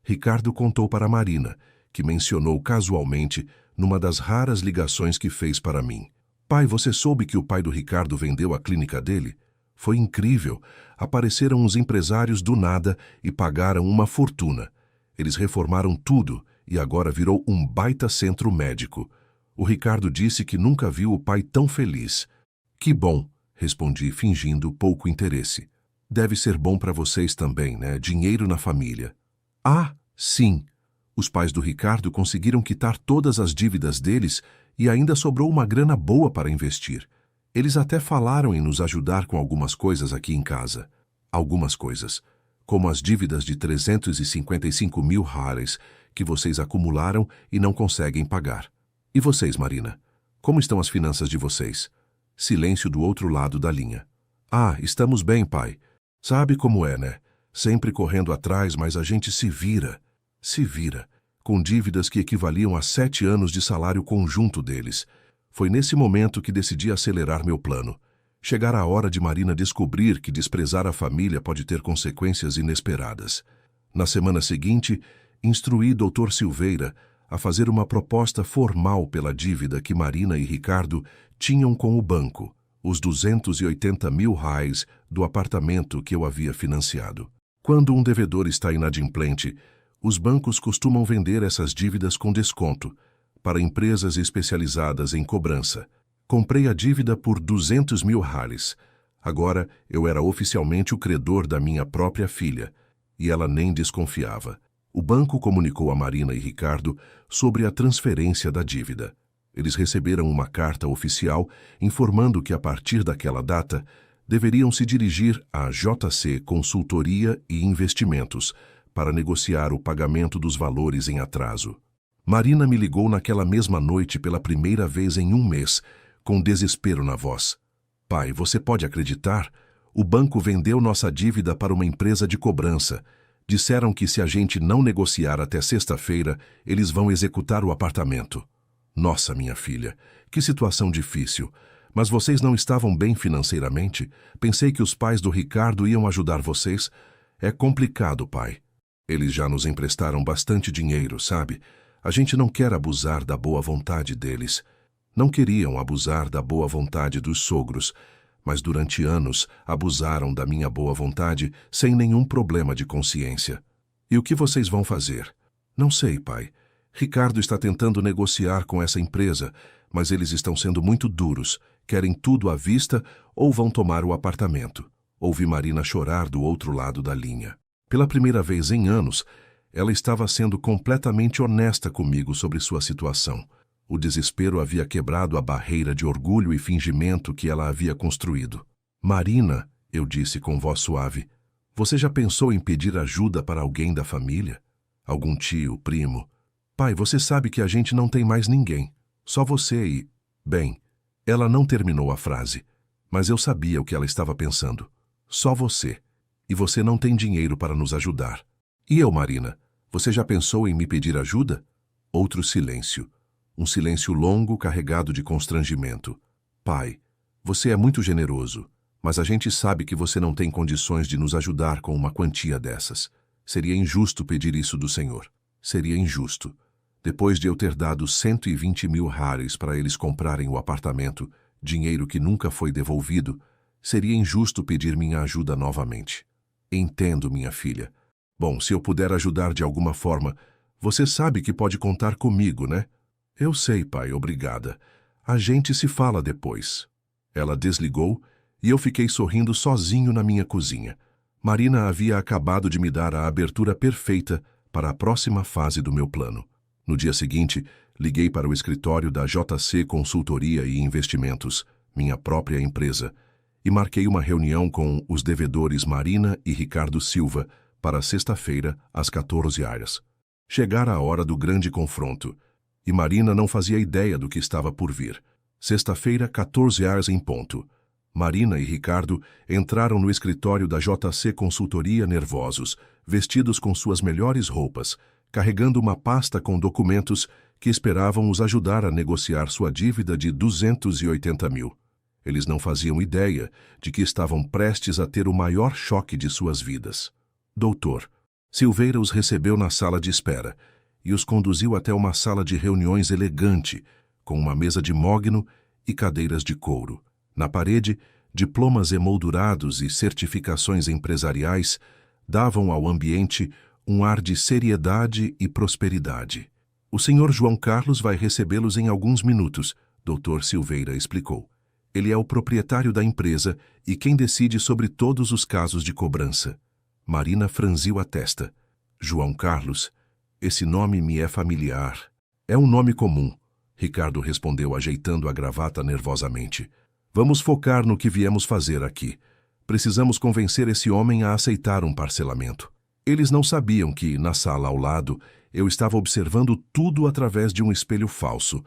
Speaker 1: Ricardo contou para Marina, que mencionou casualmente numa das raras ligações que fez para mim. Pai, você soube que o pai do Ricardo vendeu a clínica dele? Foi incrível. Apareceram uns empresários do nada e pagaram uma fortuna. Eles reformaram tudo e agora virou um baita centro médico. O Ricardo disse que nunca viu o pai tão feliz. Que bom, respondi fingindo pouco interesse. Deve ser bom para vocês também, né? Dinheiro na família. Ah, sim. Os pais do Ricardo conseguiram quitar todas as dívidas deles e ainda sobrou uma grana boa para investir. Eles até falaram em nos ajudar com algumas coisas aqui em casa. Algumas coisas, como as dívidas de 355 mil reais que vocês acumularam e não conseguem pagar. E vocês, Marina? Como estão as finanças de vocês? Silêncio do outro lado da linha. Ah, estamos bem, pai. Sabe como é, né? Sempre correndo atrás, mas a gente se vira. Se vira, com dívidas que equivaliam a 7 anos de salário conjunto deles. Foi nesse momento que decidi acelerar meu plano. Chegar a hora de Marina descobrir que desprezar a família pode ter consequências inesperadas. Na semana seguinte, instruí Dr. Silveira a fazer uma proposta formal pela dívida que Marina e Ricardo tinham com o banco, os 280 mil reais do apartamento que eu havia financiado. Quando um devedor está inadimplente, os bancos costumam vender essas dívidas com desconto para empresas especializadas em cobrança. Comprei a dívida por 200 mil reais. Agora eu era oficialmente o credor da minha própria filha, e ela nem desconfiava. O banco comunicou a Marina e Ricardo sobre a transferência da dívida. Eles receberam uma carta oficial informando que a partir daquela data deveriam se dirigir à JC Consultoria e Investimentos para negociar o pagamento dos valores em atraso. Marina me ligou naquela mesma noite pela primeira vez em um mês, com desespero na voz. Pai, você pode acreditar? O banco vendeu nossa dívida para uma empresa de cobrança. Disseram que se a gente não negociar até sexta-feira, eles vão executar o apartamento. Nossa, minha filha, que situação difícil. Mas vocês não estavam bem financeiramente? Pensei que os pais do Ricardo iam ajudar vocês. É complicado, pai. Eles já nos emprestaram bastante dinheiro, sabe? A gente não quer abusar da boa vontade deles. Não queriam abusar da boa vontade dos sogros, mas durante anos abusaram da minha boa vontade sem nenhum problema de consciência. E o que vocês vão fazer? Não sei, pai. Ricardo está tentando negociar com essa empresa, mas eles estão sendo muito duros, querem tudo à vista ou vão tomar o apartamento. Ouvi Marina chorar do outro lado da linha. Pela primeira vez em anos, ela estava sendo completamente honesta comigo sobre sua situação. O desespero havia quebrado a barreira de orgulho e fingimento que ela havia construído. Marina, eu disse com voz suave, você já pensou em pedir ajuda para alguém da família? Algum tio, primo? Pai, você sabe que a gente não tem mais ninguém. Só você e... Bem, ela não terminou a frase, mas eu sabia o que ela estava pensando. Só você. E você não tem dinheiro para nos ajudar. E eu, Marina? Você já pensou em me pedir ajuda? Outro silêncio. Um silêncio longo carregado de constrangimento. Pai, você é muito generoso, mas a gente sabe que você não tem condições de nos ajudar com uma quantia dessas. Seria injusto pedir isso do Senhor. Seria injusto. Depois de eu ter dado 120 mil reais para eles comprarem o apartamento, dinheiro que nunca foi devolvido, seria injusto pedir minha ajuda novamente. Entendo, minha filha. Bom, se eu puder ajudar de alguma forma, você sabe que pode contar comigo, né? Eu sei, pai, obrigada. A gente se fala depois. Ela desligou e eu fiquei sorrindo sozinho na minha cozinha. Marina havia acabado de me dar a abertura perfeita para a próxima fase do meu plano. No dia seguinte, liguei para o escritório da JC Consultoria e Investimentos, minha própria empresa, e marquei uma reunião com os devedores Marina e Ricardo Silva para sexta-feira, às 14 horas. Chegara a hora do grande confronto, e Marina não fazia ideia do que estava por vir. Sexta-feira, 14 horas em ponto. Marina e Ricardo entraram no escritório da JC Consultoria nervosos, vestidos com suas melhores roupas, carregando uma pasta com documentos que esperavam os ajudar a negociar sua dívida de 280 mil. Eles não faziam ideia de que estavam prestes a ter o maior choque de suas vidas. Doutor, Silveira os recebeu na sala de espera e os conduziu até uma sala de reuniões elegante, com uma mesa de mogno e cadeiras de couro. Na parede, diplomas emoldurados e certificações empresariais davam ao ambiente um ar de seriedade e prosperidade. O senhor João Carlos vai recebê-los em alguns minutos, Dr. Silveira explicou. Ele é o proprietário da empresa e quem decide sobre todos os casos de cobrança. Marina franziu a testa. João Carlos, esse nome me é familiar. É um nome comum, Ricardo respondeu ajeitando a gravata nervosamente. Vamos focar no que viemos fazer aqui. Precisamos convencer esse homem a aceitar um parcelamento. Eles não sabiam que, na sala ao lado, eu estava observando tudo através de um espelho falso,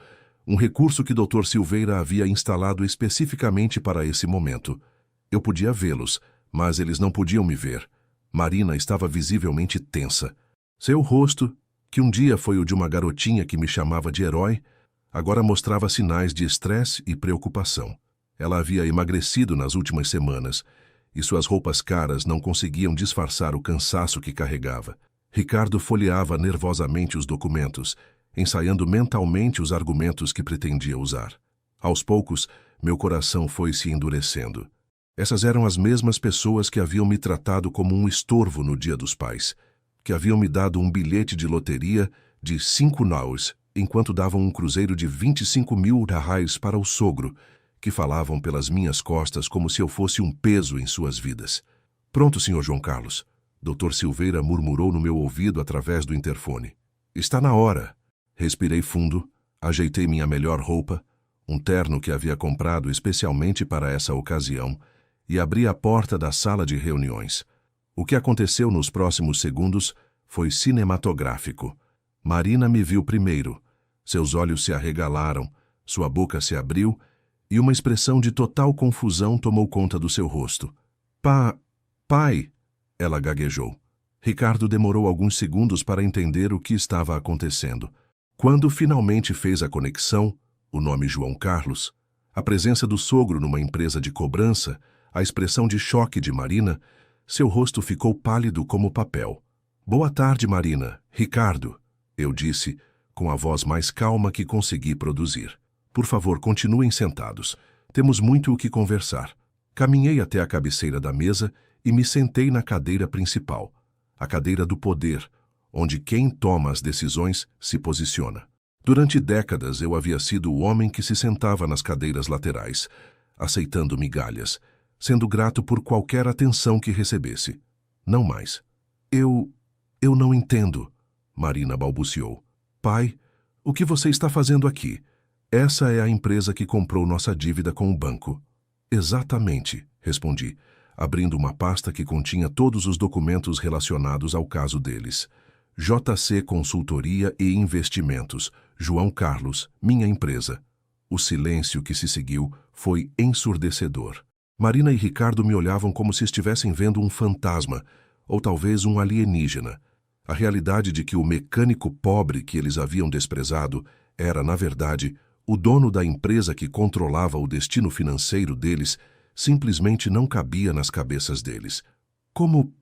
Speaker 1: um recurso que Dr. Silveira havia instalado especificamente para esse momento. Eu podia vê-los, mas eles não podiam me ver. Marina estava visivelmente tensa. Seu rosto, que um dia foi o de uma garotinha que me chamava de herói, agora mostrava sinais de estresse e preocupação. Ela havia emagrecido nas últimas semanas, e suas roupas caras não conseguiam disfarçar o cansaço que carregava. Ricardo folheava nervosamente os documentos, ensaiando mentalmente os argumentos que pretendia usar. Aos poucos, meu coração foi se endurecendo. Essas eram as mesmas pessoas que haviam me tratado como um estorvo no Dia dos Pais, que haviam me dado um bilhete de loteria de 5 naus, enquanto davam um cruzeiro de 25 mil reais para o sogro, que falavam pelas minhas costas como se eu fosse um peso em suas vidas. Pronto, Sr. João Carlos. Dr. Silveira murmurou no meu ouvido através do interfone. Está na hora. Respirei fundo, ajeitei minha melhor roupa, um terno que havia comprado especialmente para essa ocasião, e abri a porta da sala de reuniões. O que aconteceu nos próximos segundos foi cinematográfico. Marina me viu primeiro. Seus olhos se arregalaram, sua boca se abriu e uma expressão de total confusão tomou conta do seu rosto. Pai, ela gaguejou. Ricardo demorou alguns segundos para entender o que estava acontecendo. Quando finalmente fez a conexão, o nome João Carlos, a presença do sogro numa empresa de cobrança, a expressão de choque de Marina, seu rosto ficou pálido como papel. Boa tarde, Marina. Ricardo, eu disse, com a voz mais calma que consegui produzir. Por favor, continuem sentados. Temos muito o que conversar. Caminhei até a cabeceira da mesa e me sentei na cadeira principal, a cadeira do poder, onde quem toma as decisões se posiciona. Durante décadas eu havia sido o homem que se sentava nas cadeiras laterais, aceitando migalhas, sendo grato por qualquer atenção que recebesse. Não mais. Eu não entendo, Marina balbuciou. Pai, o que você está fazendo aqui? Essa é a empresa que comprou nossa dívida com o banco. Exatamente, respondi, abrindo uma pasta que continha todos os documentos relacionados ao caso deles. JC Consultoria e Investimentos, João Carlos, minha empresa. O silêncio que se seguiu foi ensurdecedor. Marina e Ricardo me olhavam como se estivessem vendo um fantasma, ou talvez um alienígena. A realidade de que o mecânico pobre que eles haviam desprezado era, na verdade, o dono da empresa que controlava o destino financeiro deles, simplesmente não cabia nas cabeças deles. Como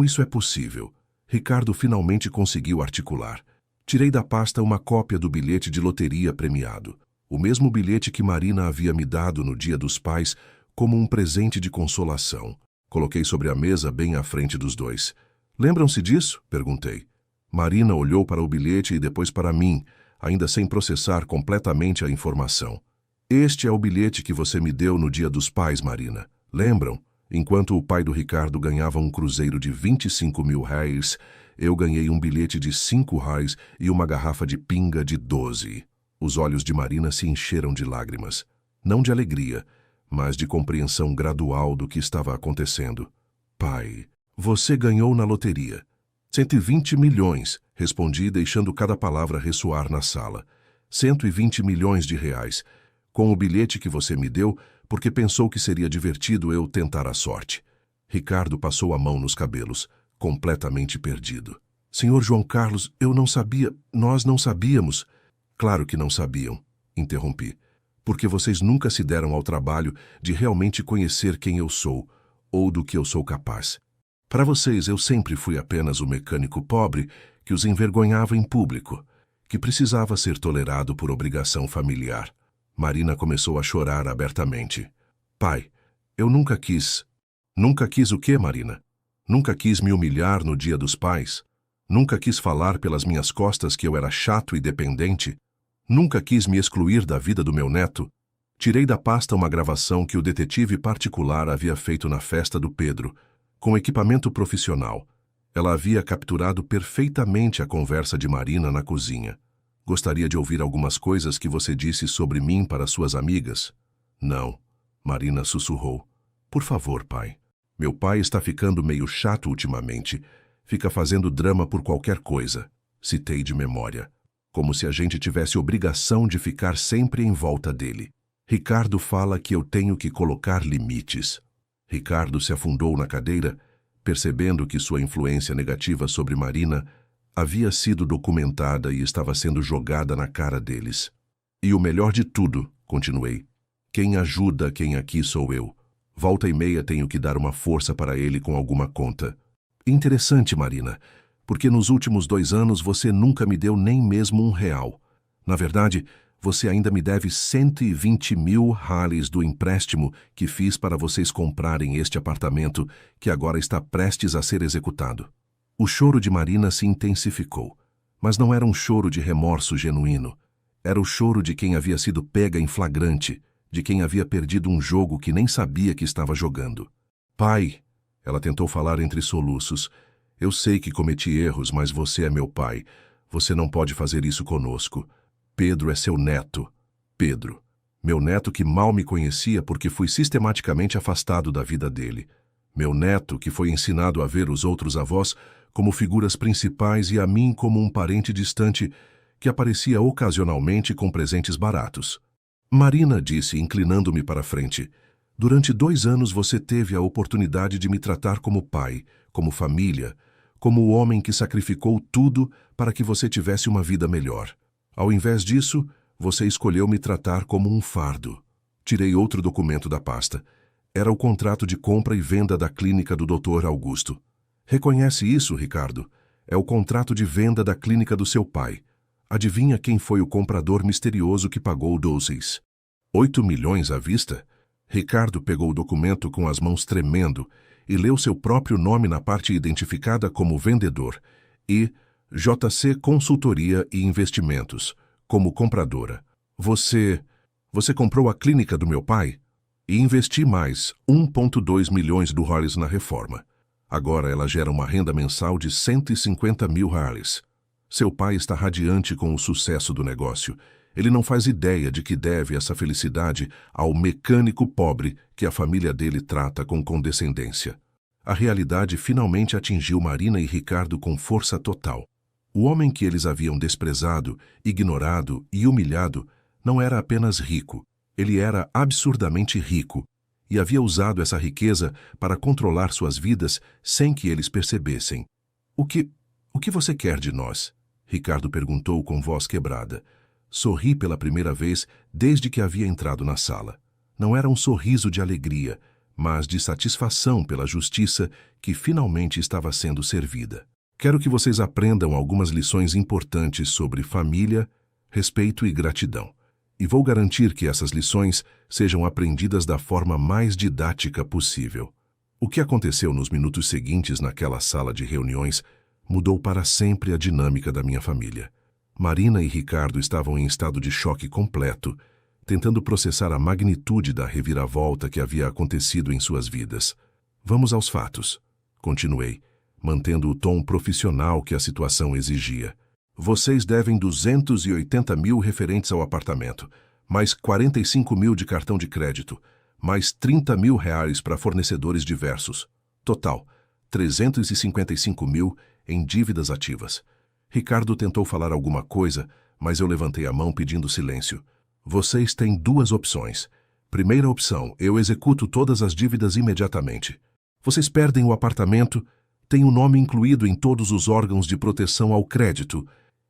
Speaker 1: isso é possível? Ricardo finalmente conseguiu articular. Tirei da pasta uma cópia do bilhete de loteria premiado. O mesmo bilhete que Marina havia me dado no Dia dos Pais como um presente de consolação. Coloquei sobre a mesa bem à frente dos dois. Lembram-se disso? Perguntei. Marina olhou para o bilhete e depois para mim, ainda sem processar completamente a informação. Este é o bilhete que você me deu no Dia dos Pais, Marina. Lembram? Enquanto o pai do Ricardo ganhava um cruzeiro de 25 mil reais, eu ganhei um bilhete de 5 reais e uma garrafa de pinga de 12. Os olhos de Marina se encheram de lágrimas. Não de alegria, mas de compreensão gradual do que estava acontecendo. Pai, você ganhou na loteria. 120 milhões, respondi, deixando cada palavra ressoar na sala. 120 milhões de reais, com o bilhete que você me deu, porque pensou que seria divertido eu tentar a sorte. Ricardo passou a mão nos cabelos, completamente perdido. Senhor João Carlos, eu não sabia, nós não sabíamos. Claro que não sabiam, interrompi, porque vocês nunca se deram ao trabalho de realmente conhecer quem eu sou, ou do que eu sou capaz. Para vocês, eu sempre fui apenas o mecânico pobre que os envergonhava em público, que precisava ser tolerado por obrigação familiar. Marina começou a chorar abertamente. Pai, eu nunca quis... Nunca quis o quê, Marina? Nunca quis me humilhar no Dia dos Pais? Nunca quis falar pelas minhas costas que eu era chato e dependente? Nunca quis me excluir da vida do meu neto? Tirei da pasta uma gravação que o detetive particular havia feito na festa do Pedro, com equipamento profissional. Ela havia capturado perfeitamente a conversa de Marina na cozinha. Gostaria de ouvir algumas coisas que você disse sobre mim para suas amigas? Não, Marina sussurrou. Por favor, pai. Meu pai está ficando meio chato ultimamente. Fica fazendo drama por qualquer coisa. Citei de memória. Como se a gente tivesse obrigação de ficar sempre em volta dele. Ricardo fala que eu tenho que colocar limites. Ricardo se afundou na cadeira, percebendo que sua influência negativa sobre Marina havia sido documentada e estava sendo jogada na cara deles. E o melhor de tudo, continuei, quem ajuda quem aqui sou eu. Volta e meia tenho que dar uma força para ele com alguma conta. Interessante, Marina, porque nos últimos 2 anos você nunca me deu nem mesmo R$1. Na verdade, você ainda me deve 120 mil reais do empréstimo que fiz para vocês comprarem este apartamento que agora está prestes a ser executado. O choro de Marina se intensificou, mas não era um choro de remorso genuíno. Era o choro de quem havia sido pega em flagrante, de quem havia perdido um jogo que nem sabia que estava jogando. Pai, ela tentou falar entre soluços, eu sei que cometi erros, mas você é meu pai. Você não pode fazer isso conosco. Pedro é seu neto. Pedro, meu neto que mal me conhecia porque fui sistematicamente afastado da vida dele. Meu neto que foi ensinado a ver os outros avós como figuras principais e a mim como um parente distante que aparecia ocasionalmente com presentes baratos. Marina disse, inclinando-me para a frente, durante 2 anos você teve a oportunidade de me tratar como pai, como família, como o homem que sacrificou tudo para que você tivesse uma vida melhor. Ao invés disso, você escolheu me tratar como um fardo. Tirei outro documento da pasta. Era o contrato de compra e venda da clínica do Dr. Augusto. Reconhece isso, Ricardo? É o contrato de venda da clínica do seu pai. Adivinha quem foi o comprador misterioso que pagou 8 milhões à vista? Ricardo pegou o documento com as mãos tremendo e leu seu próprio nome na parte identificada como vendedor e JC Consultoria e Investimentos, como compradora. Você comprou a clínica do meu pai? E investi mais 1,2 milhões de reais na reforma. Agora ela gera uma renda mensal de 150 mil reais. Seu pai está radiante com o sucesso do negócio. Ele não faz ideia de que deve essa felicidade ao mecânico pobre que a família dele trata com condescendência. A realidade finalmente atingiu Marina e Ricardo com força total. O homem que eles haviam desprezado, ignorado e humilhado não era apenas rico, ele era absurdamente rico e havia usado essa riqueza para controlar suas vidas sem que eles percebessem. O que você quer de nós? Ricardo perguntou com voz quebrada. Sorri pela primeira vez desde que havia entrado na sala. Não era um sorriso de alegria, mas de satisfação pela justiça que finalmente estava sendo servida. Quero que vocês aprendam algumas lições importantes sobre família, respeito e gratidão. E vou garantir que essas lições sejam aprendidas da forma mais didática possível. O que aconteceu nos minutos seguintes naquela sala de reuniões mudou para sempre a dinâmica da minha família. Marina e Ricardo estavam em estado de choque completo, tentando processar a magnitude da reviravolta que havia acontecido em suas vidas. Vamos aos fatos, continuei, mantendo o tom profissional que a situação exigia. Vocês devem 280 mil referentes ao apartamento, mais 45 mil de cartão de crédito, mais 30 mil reais para fornecedores diversos. Total, 355 mil em dívidas ativas. Ricardo tentou falar alguma coisa, mas eu levantei a mão pedindo silêncio. Vocês têm duas opções. Primeira opção, eu executo todas as dívidas imediatamente. Vocês perdem o apartamento, têm o nome incluído em todos os órgãos de proteção ao crédito,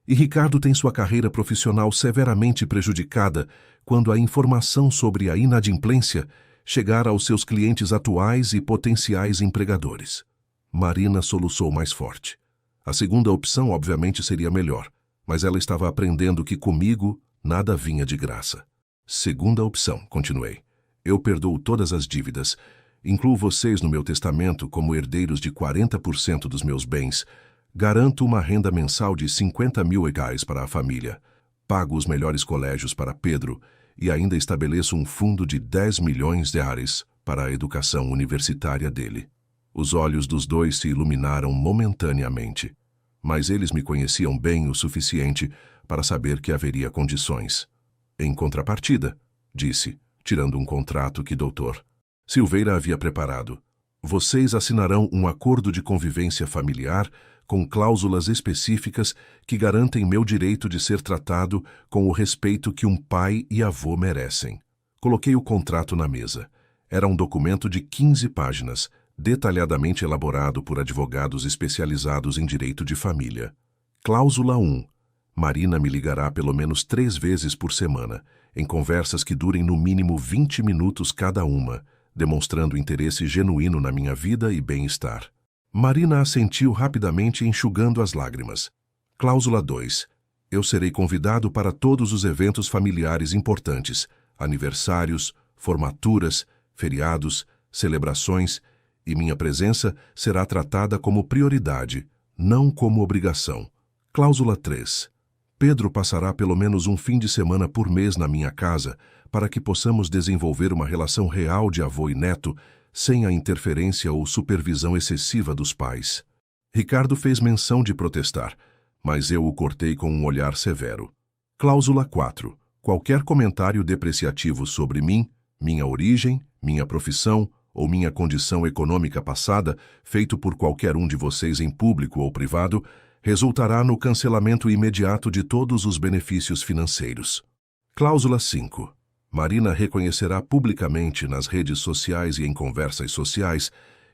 Speaker 1: e Ricardo tem sua carreira profissional severamente prejudicada quando a informação sobre a inadimplência chegar aos seus clientes atuais e potenciais empregadores. Marina soluçou mais forte. A segunda opção, obviamente, seria melhor, mas ela estava aprendendo que comigo nada vinha de graça. Segunda opção, continuei. Eu perdoo todas as dívidas. Incluo vocês no meu testamento como herdeiros de 40% dos meus bens. Garanto uma renda mensal de R$ 50.000 para a família. Pago os melhores colégios para Pedro e ainda estabeleço um fundo de R$ 10 milhões para a educação universitária dele. Os olhos dos dois se iluminaram momentaneamente, mas eles me conheciam bem o suficiente para saber que haveria condições. Em contrapartida, disse, tirando um contrato que Dr. Silveira havia preparado, vocês assinarão um acordo de convivência familiar com cláusulas específicas que garantem meu direito de ser tratado com o respeito que um pai e avô merecem. Coloquei o contrato na mesa. Era um documento de 15 páginas, detalhadamente elaborado por advogados especializados em direito de família. Cláusula 1. Marina me ligará pelo menos 3 vezes por semana, em conversas que durem no mínimo 20 minutos cada uma, demonstrando interesse genuíno na minha vida e bem-estar. Marina assentiu rapidamente, enxugando as lágrimas. Cláusula 2. Eu serei convidado para todos os eventos familiares importantes, aniversários, formaturas, feriados, celebrações, e minha presença será tratada como prioridade, não como obrigação. Cláusula 3. Pedro passará pelo menos um fim de semana por mês na minha casa para que possamos desenvolver uma relação real de avô e neto sem a interferência ou supervisão excessiva dos pais. Ricardo fez menção de protestar, mas eu o cortei com um olhar severo. Cláusula 4. Qualquer comentário depreciativo sobre mim, minha origem, minha profissão ou minha condição econômica passada, feito por qualquer um de vocês em público ou privado, resultará no cancelamento imediato de todos os benefícios financeiros. Cláusula 5. Marina reconhecerá publicamente nas redes sociais e em conversas sociais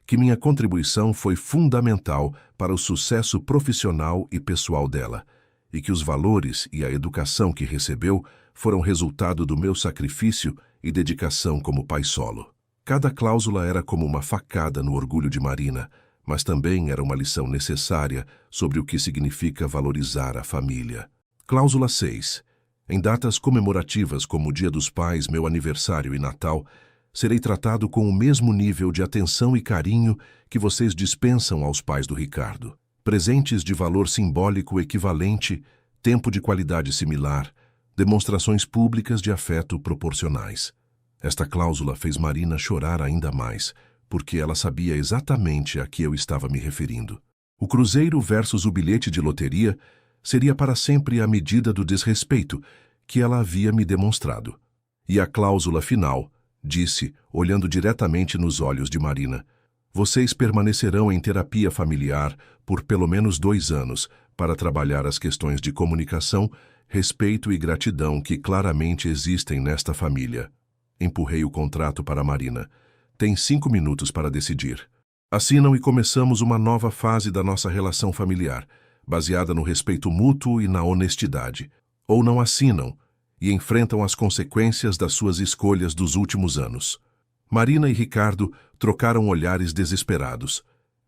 Speaker 1: que minha contribuição foi fundamental para o sucesso profissional e pessoal dela, e que os valores e a educação que recebeu foram resultado do meu sacrifício e dedicação como pai solo. Cada cláusula era como uma facada no orgulho de Marina, mas também era uma lição necessária sobre o que significa valorizar a família. Cláusula 6. Em datas comemorativas como o Dia dos Pais, meu aniversário e Natal, serei tratado com o mesmo nível de atenção e carinho que vocês dispensam aos pais do Ricardo. Presentes de valor simbólico equivalente, tempo de qualidade similar, demonstrações públicas de afeto proporcionais. Esta cláusula fez Marina chorar ainda mais, porque ela sabia exatamente a que eu estava me referindo. O cruzeiro versus o bilhete de loteria seria para sempre a medida do desrespeito que ela havia me demonstrado. E a cláusula final, disse, olhando diretamente nos olhos de Marina, vocês permanecerão em terapia familiar por pelo menos 2 anos para trabalhar as questões de comunicação, respeito e gratidão que claramente existem nesta família. Empurrei o contrato para Marina. Tem 5 minutos para decidir. Assinam e começamos uma nova fase da nossa relação familiar, baseada no respeito mútuo e na honestidade. Ou não assinam e enfrentam as consequências das suas escolhas dos últimos anos. Marina e Ricardo trocaram olhares desesperados.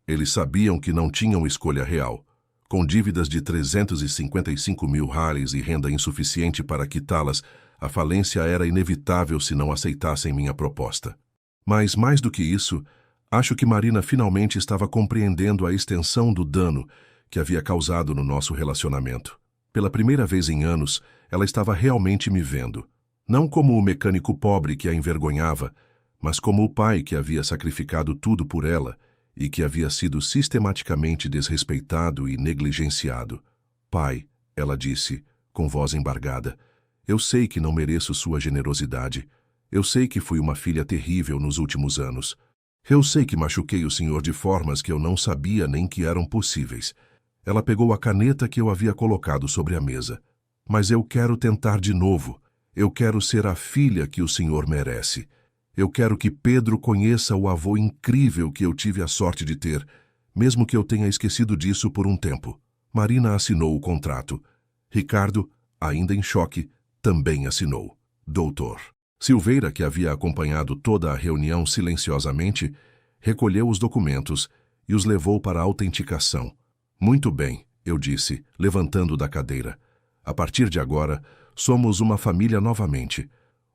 Speaker 1: Eles sabiam que não tinham escolha real. Com dívidas de 355 mil reais e renda insuficiente para quitá-las, a falência era inevitável se não aceitassem minha proposta. Mas, mais do que isso, acho que Marina finalmente estava compreendendo a extensão do dano que havia causado no nosso relacionamento. Pela primeira vez em anos, ela estava realmente me vendo. Não como o mecânico pobre que a envergonhava, mas como o pai que havia sacrificado tudo por ela e que havia sido sistematicamente desrespeitado e negligenciado. Pai, ela disse, com voz embargada, eu sei que não mereço sua generosidade. Eu sei que fui uma filha terrível nos últimos anos. Eu sei que machuquei o senhor de formas que eu não sabia nem que eram possíveis. Ela pegou a caneta que eu havia colocado sobre a mesa. Mas eu quero tentar de novo. Eu quero ser a filha que o senhor merece. Eu quero que Pedro conheça o avô incrível que eu tive a sorte de ter, mesmo que eu tenha esquecido disso por um tempo. Marina assinou o contrato. Ricardo, ainda em choque, também assinou. Doutor. Silveira, que havia acompanhado toda a reunião silenciosamente, recolheu os documentos e os levou para a autenticação. Muito bem, eu disse, levantando da cadeira. A partir de agora, somos uma família novamente.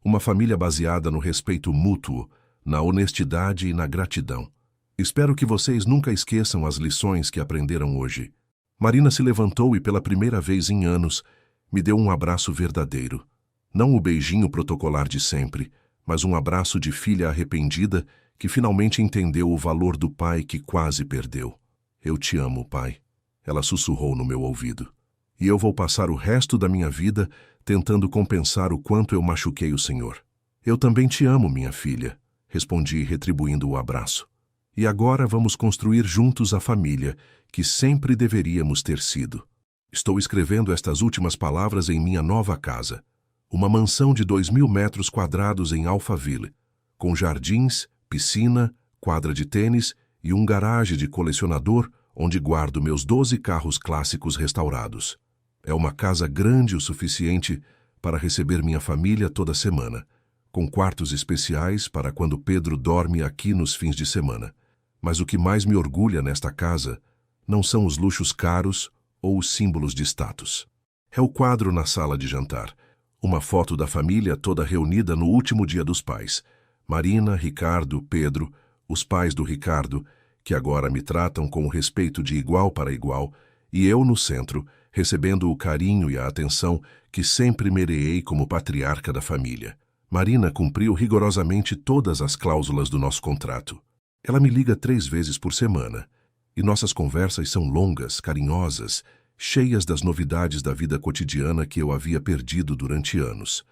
Speaker 1: Uma família baseada no respeito mútuo, na honestidade e na gratidão. Espero que vocês nunca esqueçam as lições que aprenderam hoje. Marina se levantou e, pela primeira vez em anos, me deu um abraço verdadeiro. Não o beijinho protocolar de sempre, mas um abraço de filha arrependida que finalmente entendeu o valor do pai que quase perdeu. Eu te amo, pai. Ela sussurrou no meu ouvido. E eu vou passar o resto da minha vida tentando compensar o quanto eu machuquei o Senhor. Eu também te amo, minha filha, respondi, retribuindo o abraço. E agora vamos construir juntos a família que sempre deveríamos ter sido. Estou escrevendo estas últimas palavras em minha nova casa. Uma mansão de 2.000 metros quadrados em Alphaville, com jardins, piscina, quadra de tênis e um garagem de colecionador onde guardo meus 12 carros clássicos restaurados. É uma casa grande o suficiente para receber minha família toda semana, com quartos especiais para quando Pedro dorme aqui nos fins de semana. Mas o que mais me orgulha nesta casa não são os luxos caros ou os símbolos de status. É o quadro na sala de jantar, uma foto da família toda reunida no último dia dos pais. Marina, Ricardo, Pedro, os pais do Ricardo, que agora me tratam com o respeito de igual para igual, e eu no centro, recebendo o carinho e a atenção que sempre mereei como patriarca da família. Marina cumpriu rigorosamente todas as cláusulas do nosso contrato. Ela me liga 3 vezes por semana, e nossas conversas são longas, carinhosas, cheias das novidades da vida cotidiana que eu havia perdido durante anos.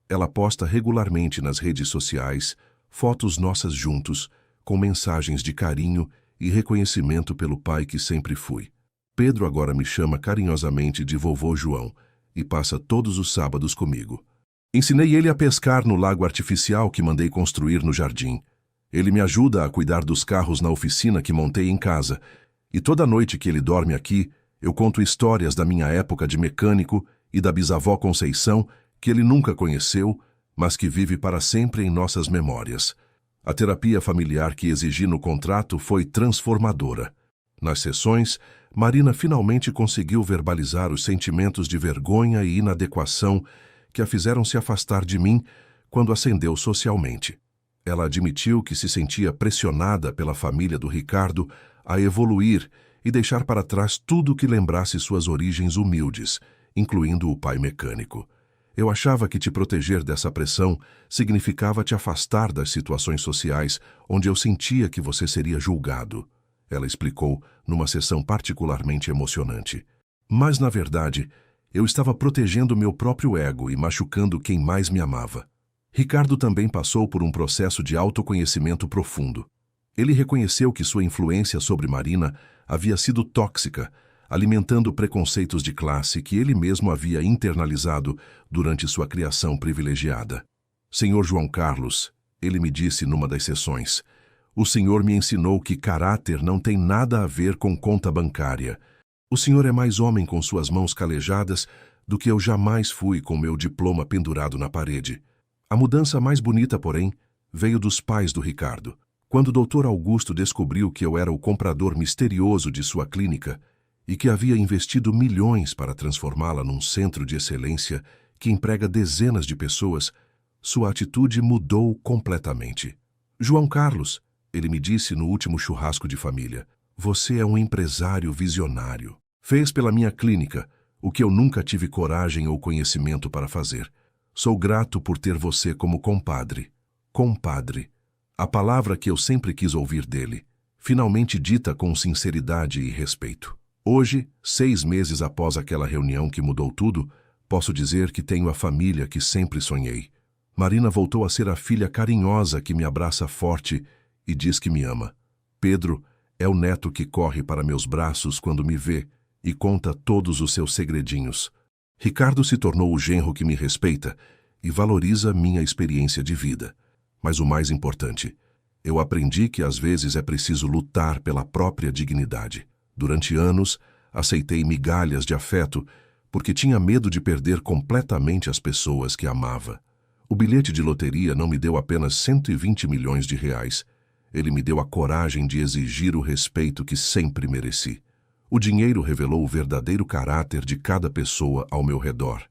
Speaker 1: Ela posta regularmente nas redes sociais fotos nossas juntos, com mensagens de carinho e reconhecimento pelo pai que sempre fui. Pedro agora me chama carinhosamente de vovô João e passa todos os sábados comigo. Ensinei ele a pescar no lago artificial que mandei construir no jardim. Ele me ajuda a cuidar dos carros na oficina que montei em casa, e toda noite que ele dorme aqui, eu conto histórias da minha época de mecânico e da bisavó Conceição, que ele nunca conheceu, mas que vive para sempre em nossas memórias. A terapia familiar que exigi no contrato foi transformadora. Nas sessões, Marina finalmente conseguiu verbalizar os sentimentos de vergonha e inadequação que a fizeram se afastar de mim quando ascendeu socialmente. Ela admitiu que se sentia pressionada pela família do Ricardo a evoluir e deixar para trás tudo que lembrasse suas origens humildes, incluindo o pai mecânico. Eu achava que te proteger dessa pressão significava te afastar das situações sociais onde eu sentia que você seria julgado. Ela explicou numa sessão particularmente emocionante. Mas, na verdade, eu estava protegendo meu próprio ego e machucando quem mais me amava. Ricardo também passou por um processo de autoconhecimento profundo. Ele reconheceu que sua influência sobre Marina havia sido tóxica, alimentando preconceitos de classe que ele mesmo havia internalizado durante sua criação privilegiada. Senhor João Carlos, ele me disse numa das sessões, o senhor me ensinou que caráter não tem nada a ver com conta bancária. O senhor é mais homem com suas mãos calejadas do que eu jamais fui com meu diploma pendurado na parede. A mudança mais bonita, porém, veio dos pais do Ricardo. Quando o Dr. Augusto descobriu que eu era o comprador misterioso de sua clínica e que havia investido milhões para transformá-la num centro de excelência que emprega dezenas de pessoas, sua atitude mudou completamente. João Carlos, ele me disse no último churrasco de família, você é um empresário visionário. Fez pela minha clínica o que eu nunca tive coragem ou conhecimento para fazer. Sou grato por ter você como compadre. Compadre. A palavra que eu sempre quis ouvir dele, finalmente dita com sinceridade e respeito. Hoje, 6 meses após aquela reunião que mudou tudo, posso dizer que tenho a família que sempre sonhei. Marina voltou a ser a filha carinhosa que me abraça forte e diz que me ama. Pedro é o neto que corre para meus braços quando me vê e conta todos os seus segredinhos. Ricardo se tornou o genro que me respeita e valoriza minha experiência de vida. Mas o mais importante, eu aprendi que às vezes é preciso lutar pela própria dignidade. Durante anos, aceitei migalhas de afeto porque tinha medo de perder completamente as pessoas que amava. O bilhete de loteria não me deu apenas 120 milhões de reais. Ele me deu a coragem de exigir o respeito que sempre mereci. O dinheiro revelou o verdadeiro caráter de cada pessoa ao meu redor.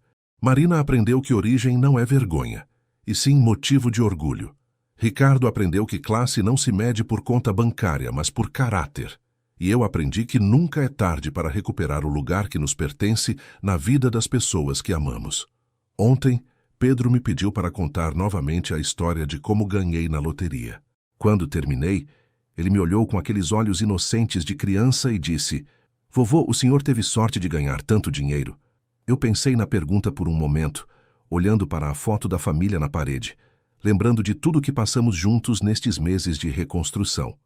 Speaker 1: Marina aprendeu que origem não é vergonha, e sim motivo de orgulho. Ricardo aprendeu que classe não se mede por conta bancária, mas por caráter. E eu aprendi que nunca é tarde para recuperar o lugar que nos pertence na vida das pessoas que amamos. Ontem, Pedro me pediu para contar novamente a história de como ganhei na loteria. Quando terminei, ele me olhou com aqueles olhos inocentes de criança e disse: "Vovô, o senhor teve sorte de ganhar tanto dinheiro?" Eu pensei na pergunta por um momento, olhando para a foto da família na parede, lembrando de tudo que passamos juntos nestes meses de reconstrução.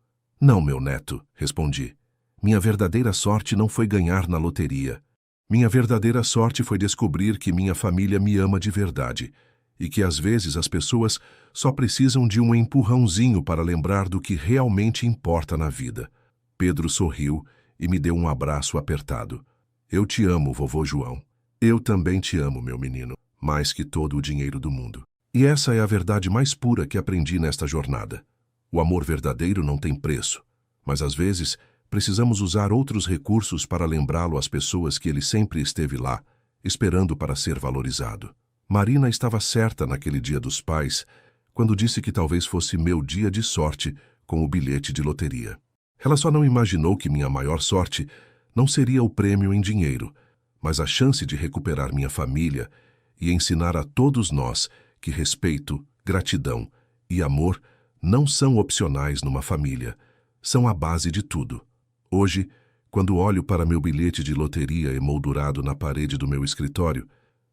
Speaker 1: "Não, meu neto", respondi. "Minha verdadeira sorte não foi ganhar na loteria. Minha verdadeira sorte foi descobrir que minha família me ama de verdade e que às vezes as pessoas só precisam de um empurrãozinho para lembrar do que realmente importa na vida." Pedro sorriu e me deu um abraço apertado. "Eu te amo, vovô João." "Eu também te amo, meu menino, mais que todo o dinheiro do mundo." E essa é a verdade mais pura que aprendi nesta jornada. O amor verdadeiro não tem preço, mas às vezes precisamos usar outros recursos para lembrá-lo às pessoas que ele sempre esteve lá, esperando para ser valorizado. Marina estava certa naquele Dia dos Pais, quando disse que talvez fosse meu dia de sorte com o bilhete de loteria. Ela só não imaginou que minha maior sorte não seria o prêmio em dinheiro, mas a chance de recuperar minha família e ensinar a todos nós que respeito, gratidão e amor não são opcionais numa família, são a base de tudo. Hoje, quando olho para meu bilhete de loteria emoldurado na parede do meu escritório,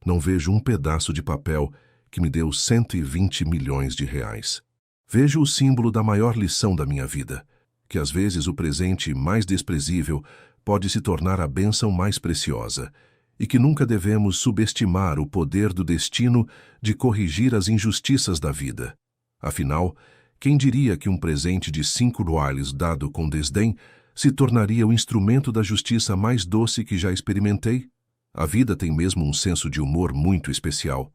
Speaker 1: não vejo um pedaço de papel que me deu 120 milhões de reais. Vejo o símbolo da maior lição da minha vida, que às vezes o presente mais desprezível pode se tornar a bênção mais preciosa, e que nunca devemos subestimar o poder do destino de corrigir as injustiças da vida. Afinal, quem diria que um presente de 5 reais dado com desdém se tornaria o instrumento da justiça mais doce que já experimentei? A vida tem mesmo um senso de humor muito especial.